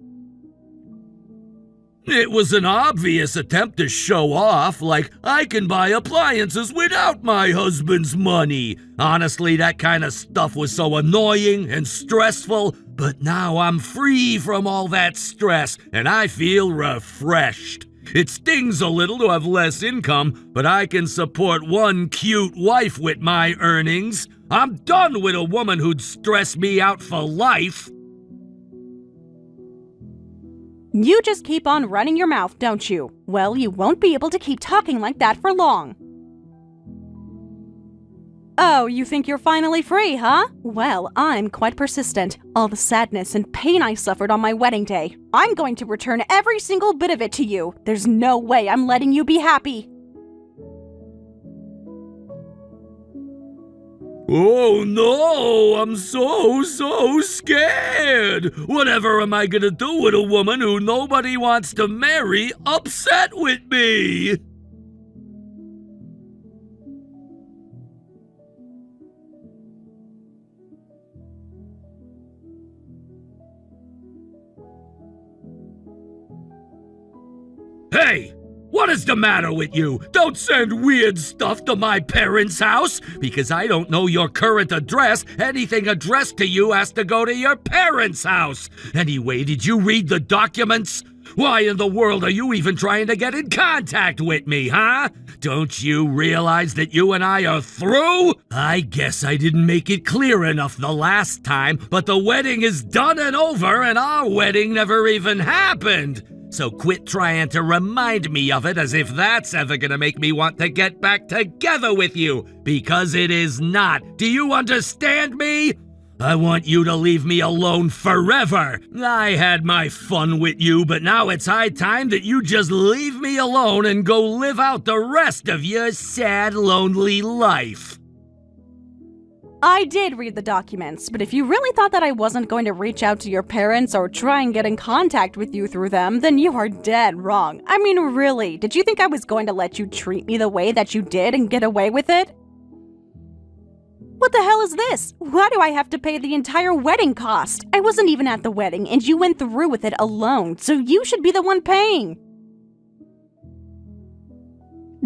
It was an obvious attempt to show off, like I can buy appliances without my husband's money. Honestly, that kind of stuff was so annoying and stressful, but now I'm free from all that stress and I feel refreshed. It stings a little to have less income, but I can support one cute wife with my earnings. I'm done with a woman who'd stress me out for life. You just keep on running your mouth, don't you? Well, you won't be able to keep talking like that for long. Oh, you think you're finally free, huh? Well, I'm quite persistent. All the sadness and pain I suffered on my wedding day, I'm going to return every single bit of it to you. There's no way I'm letting you be happy. Oh no, I'm so scared. Whatever am I gonna do with a woman who nobody wants to marry upset with me? Hey! What is the matter with you? Don't send weird stuff to my parents' house. Because I don't know your current address, anything addressed to you has to go to your parents' house. Anyway, did you read the documents? Why in the world are you even trying to get in contact with me, huh? Don't you realize that you and I are through? I guess I didn't make it clear enough the last time, but the wedding is done and over and our wedding never even happened. So quit trying to remind me of it as if that's ever gonna make me want to get back together with you, because it is not. Do you understand me? I want you to leave me alone forever. I had my fun with you, but now it's high time that you just leave me alone and go live out the rest of your sad, lonely life. I did read the documents, but if you really thought that I wasn't going to reach out to your parents or try and get in contact with you through them, then you are dead wrong. I mean, really, did you think I was going to let you treat me the way that you did and get away with it? What the hell is this? Why do I have to pay the entire wedding cost? I wasn't even at the wedding, and you went through with it alone, so you should be the one paying.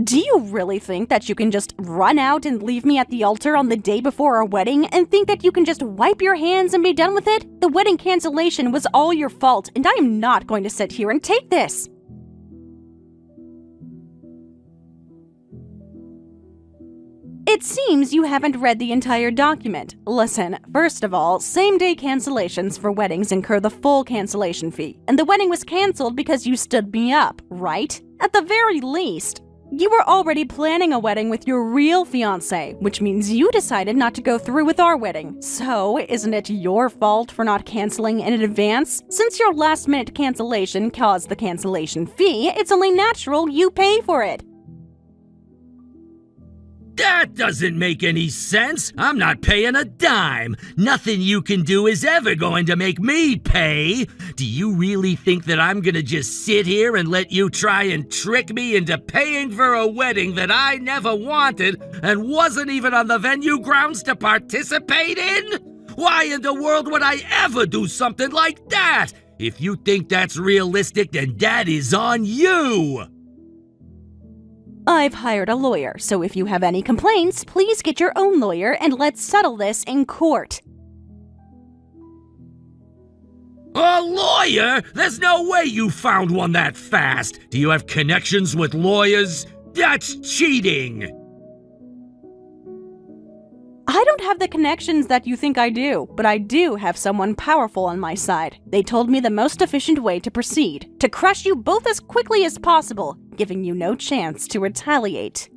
Do you really think that you can just run out and leave me at the altar on the day before our wedding and think that you can just wipe your hands and be done with it? The wedding cancellation was all your fault, and I am not going to sit here and take this. It seems you haven't read the entire document. Listen, first of all, same-day cancellations for weddings incur the full cancellation fee, and the wedding was canceled because you stood me up, right? At the very least, you were already planning a wedding with your real fiancé, which means you decided not to go through with our wedding. So, isn't it your fault for not canceling in advance? Since your last-minute cancellation caused the cancellation fee, it's only natural you pay for it. That doesn't make any sense. I'm not paying a dime. Nothing you can do is ever going to make me pay. Do you really think that I'm gonna just sit here and let you try and trick me into paying for a wedding that I never wanted and wasn't even on the venue grounds to participate in? Why in the world would I ever do something like that? If you think that's realistic, then that is on you. I've hired a lawyer, so if you have any complaints, please get your own lawyer and let's settle this in court. A lawyer? There's no way you found one that fast. Do you have connections with lawyers? That's cheating. I don't have the connections that you think I do, but I do have someone powerful on my side. They told me the most efficient way to proceed, to crush you both as quickly as possible, giving you no chance to retaliate.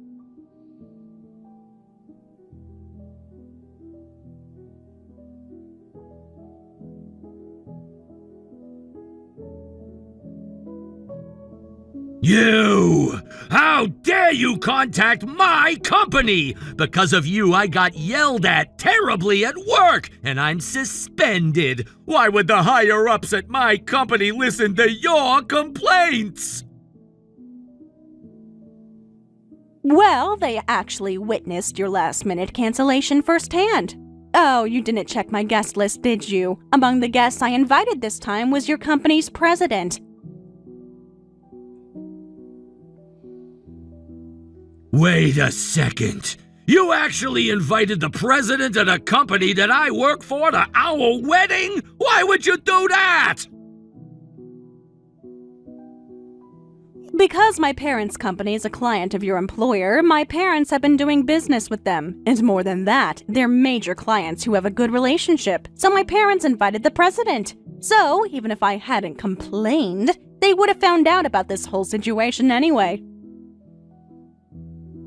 You! How dare you contact my company! Because of you, I got yelled at terribly at work, and I'm suspended. Why would the higher-ups at my company listen to your complaints? Well, they actually witnessed your last-minute cancellation firsthand. Oh, you didn't check my guest list, did you? Among the guests I invited this time was your company's president. Wait a second. You actually invited the president of a company that I work for to our wedding? Why would you do that? Because my parents' company is a client of your employer, my parents have been doing business with them. And more than that, they're major clients who have a good relationship. So my parents invited the president. So, even if I hadn't complained, they would have found out about this whole situation anyway.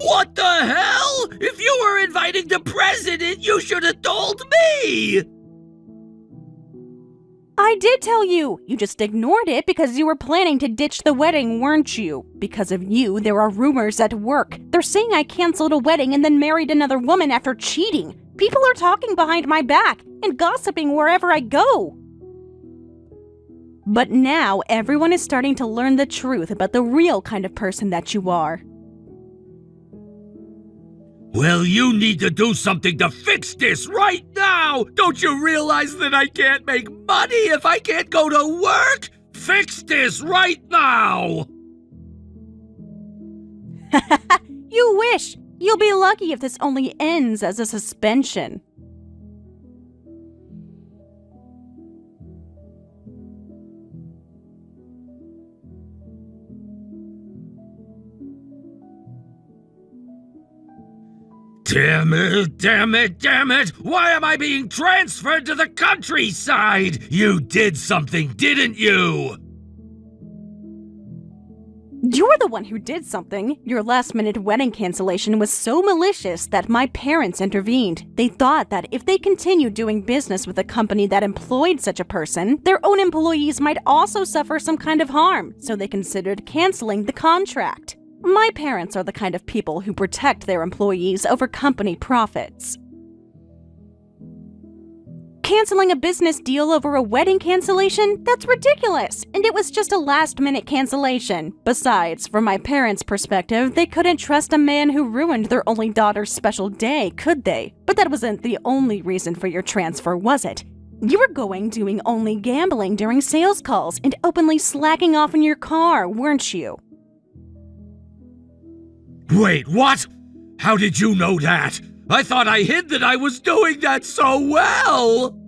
What the hell? If you were inviting the president, you should have told me! I did tell you! You just ignored it because you were planning to ditch the wedding, weren't you? Because of you, there are rumors at work. They're saying I canceled a wedding and then married another woman after cheating. People are talking behind my back and gossiping wherever I go. But now, everyone is starting to learn the truth about the real kind of person that you are. Well, you need to do something to fix this right now! Don't you realize that I can't make money if I can't go to work? Fix this right now! You wish! You'll be lucky if this only ends as a suspension. Damn it, damn it, damn it! Why am I being transferred to the countryside? You did something, didn't you? You're the one who did something. Your last-minute wedding cancellation was so malicious that my parents intervened. They thought that if they continued doing business with a company that employed such a person, their own employees might also suffer some kind of harm, so they considered canceling the contract. My parents are the kind of people who protect their employees over company profits. Canceling a business deal over a wedding cancellation? That's ridiculous! And it was just a last-minute cancellation. Besides, from my parents' perspective, they couldn't trust a man who ruined their only daughter's special day, could they? But that wasn't the only reason for your transfer, was it? You were doing only gambling during sales calls and openly slacking off in your car, weren't you? Wait, what? How did you know that? I thought I hid that I was doing that so well!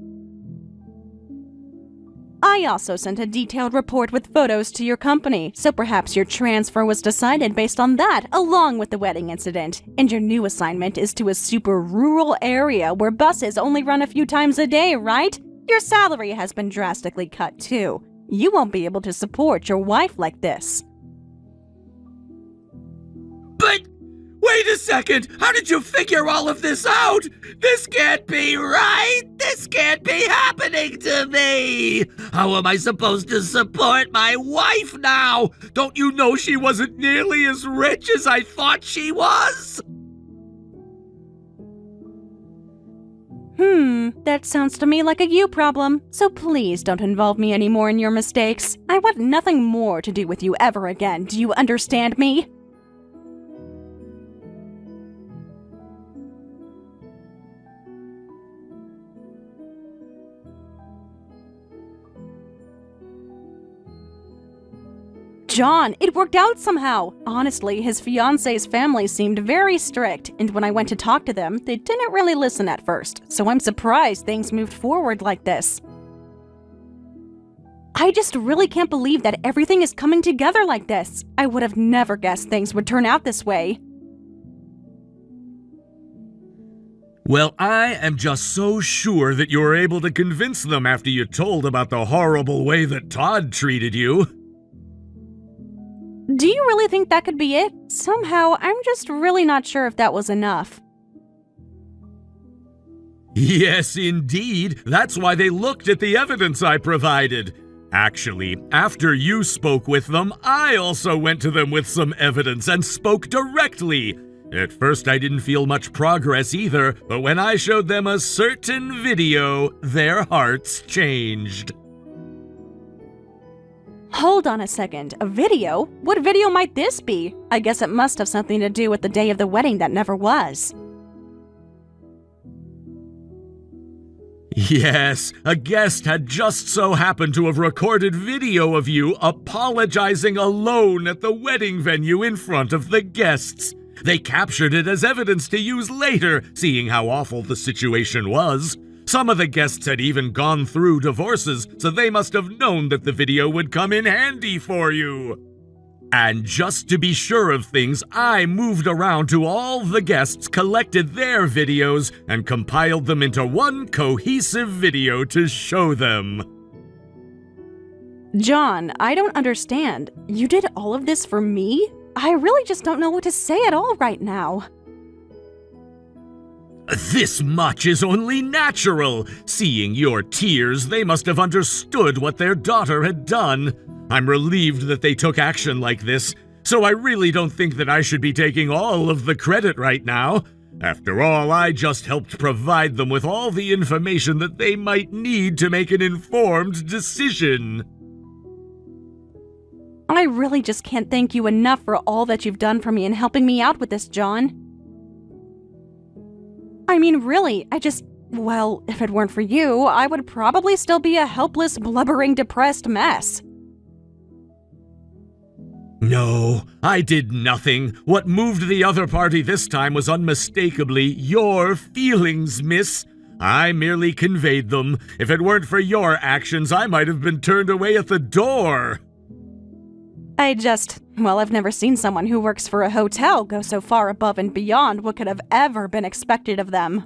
I also sent a detailed report with photos to your company, so perhaps your transfer was decided based on that, along with the wedding incident. And your new assignment is to a super rural area where buses only run a few times a day, right? Your salary has been drastically cut too. You won't be able to support your wife like this. But, wait a second! How did you figure all of this out? This can't be right! This can't be happening to me! How am I supposed to support my wife now? Don't you know she wasn't nearly as rich as I thought she was? That sounds to me like a you problem. So please don't involve me anymore in your mistakes. I want nothing more to do with you ever again. Do you understand me? John, it worked out somehow. Honestly, his fiancé's family seemed very strict, and when I went to talk to them, they didn't really listen at first, so I'm surprised things moved forward like this. I just really can't believe that everything is coming together like this. I would have never guessed things would turn out this way. Well, I am just so sure that you were able to convince them after you told about the horrible way that Todd treated you. Do you really think that could be it? Somehow, I'm just really not sure if that was enough. Yes, indeed. That's why they looked at the evidence I provided. Actually, after you spoke with them, I also went to them with some evidence and spoke directly. At first, I didn't feel much progress either, but when I showed them a certain video, their hearts changed. Hold on a second, a video? What video might this be? I guess it must have something to do with the day of the wedding that never was. Yes, a guest had just so happened to have recorded video of you apologizing alone at the wedding venue in front of the guests. They captured it as evidence to use later, seeing how awful the situation was. Some of the guests had even gone through divorces, so they must have known that the video would come in handy for you. And just to be sure of things, I moved around to all the guests, collected their videos, and compiled them into one cohesive video to show them. John, I don't understand. You did all of this for me? I really just don't know what to say at all right now. This much is only natural. Seeing your tears, they must have understood what their daughter had done. I'm relieved that they took action like this, so I really don't think that I should be taking all of the credit right now. After all, I just helped provide them with all the information that they might need to make an informed decision. I really just can't thank you enough for all that you've done for me and helping me out with this, John. I mean, really, well, if it weren't for you, I would probably still be a helpless, blubbering, depressed mess. No, I did nothing. What moved the other party this time was unmistakably your feelings, miss. I merely conveyed them. If it weren't for your actions, I might have been turned away at the door. I've never seen someone who works for a hotel go so far above and beyond what could have ever been expected of them.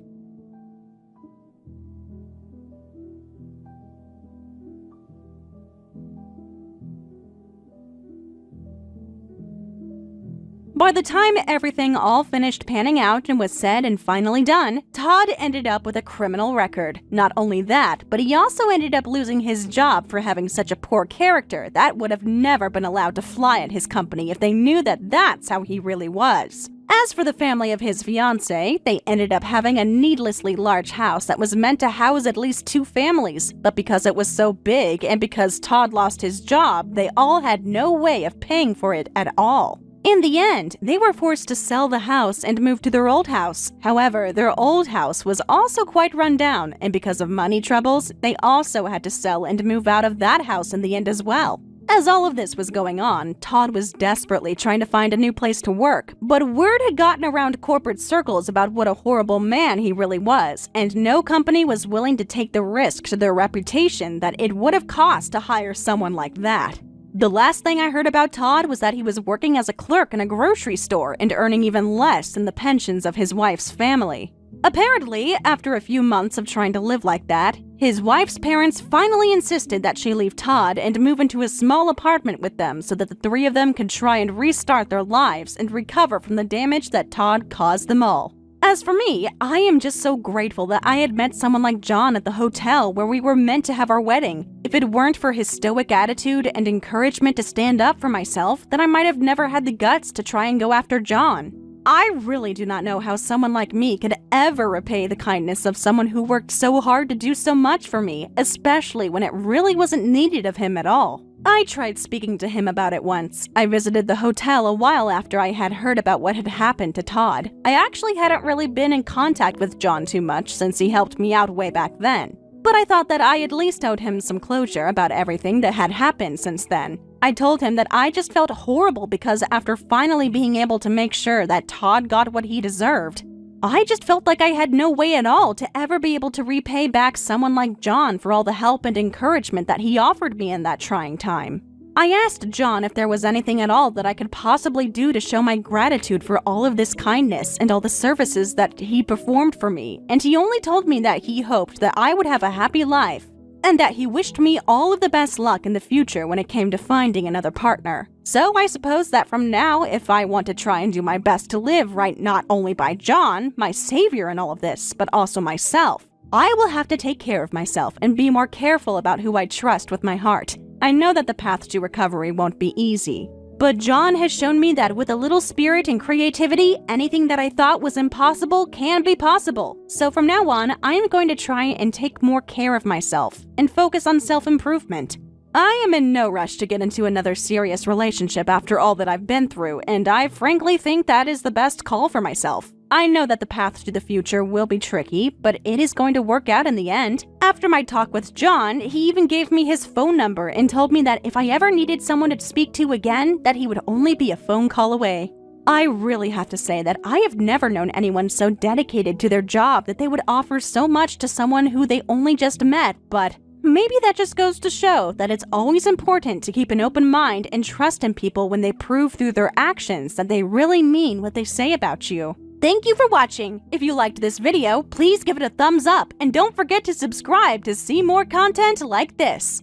By the time everything all finished panning out and was said and finally done, Todd ended up with a criminal record. Not only that, but he also ended up losing his job for having such a poor character that would have never been allowed to fly at his company if they knew that that's how he really was. As for the family of his fiancée, they ended up having a needlessly large house that was meant to house at least 2 families, but because it was so big and because Todd lost his job, they all had no way of paying for it at all. In the end, they were forced to sell the house and move to their old house. However, their old house was also quite run down, and because of money troubles, they also had to sell and move out of that house in the end as well. As all of this was going on, Todd was desperately trying to find a new place to work, but word had gotten around corporate circles about what a horrible man he really was, and no company was willing to take the risk to their reputation that it would have cost to hire someone like that. The last thing I heard about Todd was that he was working as a clerk in a grocery store and earning even less than the pensions of his wife's family. Apparently, after a few months of trying to live like that, his wife's parents finally insisted that she leave Todd and move into a small apartment with them so that the 3 of them could try and restart their lives and recover from the damage that Todd caused them all. As for me, I am just so grateful that I had met someone like John at the hotel where we were meant to have our wedding. If it weren't for his stoic attitude and encouragement to stand up for myself, then I might have never had the guts to try and go after John. I really do not know how someone like me could ever repay the kindness of someone who worked so hard to do so much for me, especially when it really wasn't needed of him at all. I tried speaking to him about it once. I visited the hotel a while after I had heard about what had happened to Todd. I actually hadn't really been in contact with John too much since he helped me out way back then. But I thought that I at least owed him some closure about everything that had happened since then. I told him that I just felt horrible because after finally being able to make sure that Todd got what he deserved, I just felt like I had no way at all to ever be able to repay back someone like John for all the help and encouragement that he offered me in that trying time. I asked John if there was anything at all that I could possibly do to show my gratitude for all of this kindness and all the services that he performed for me, and he only told me that he hoped that I would have a happy life and that he wished me all of the best luck in the future when it came to finding another partner. So I suppose that from now, if I want to try and do my best to live right not only by John, my savior in all of this, but also myself, I will have to take care of myself and be more careful about who I trust with my heart. I know that the path to recovery won't be easy, but John has shown me that with a little spirit and creativity, anything that I thought was impossible can be possible. So from now on, I am going to try and take more care of myself and focus on self-improvement. I am in no rush to get into another serious relationship after all that I've been through, and I frankly think that is the best call for myself. I know that the path to the future will be tricky, but it is going to work out in the end. After my talk with John, he even gave me his phone number and told me that if I ever needed someone to speak to again, that he would only be a phone call away. I really have to say that I have never known anyone so dedicated to their job that they would offer so much to someone who they only just met, but maybe that just goes to show that it's always important to keep an open mind and trust in people when they prove through their actions that they really mean what they say about you. Thank you for watching. If you liked this video, please give it a thumbs up and don't forget to subscribe to see more content like this.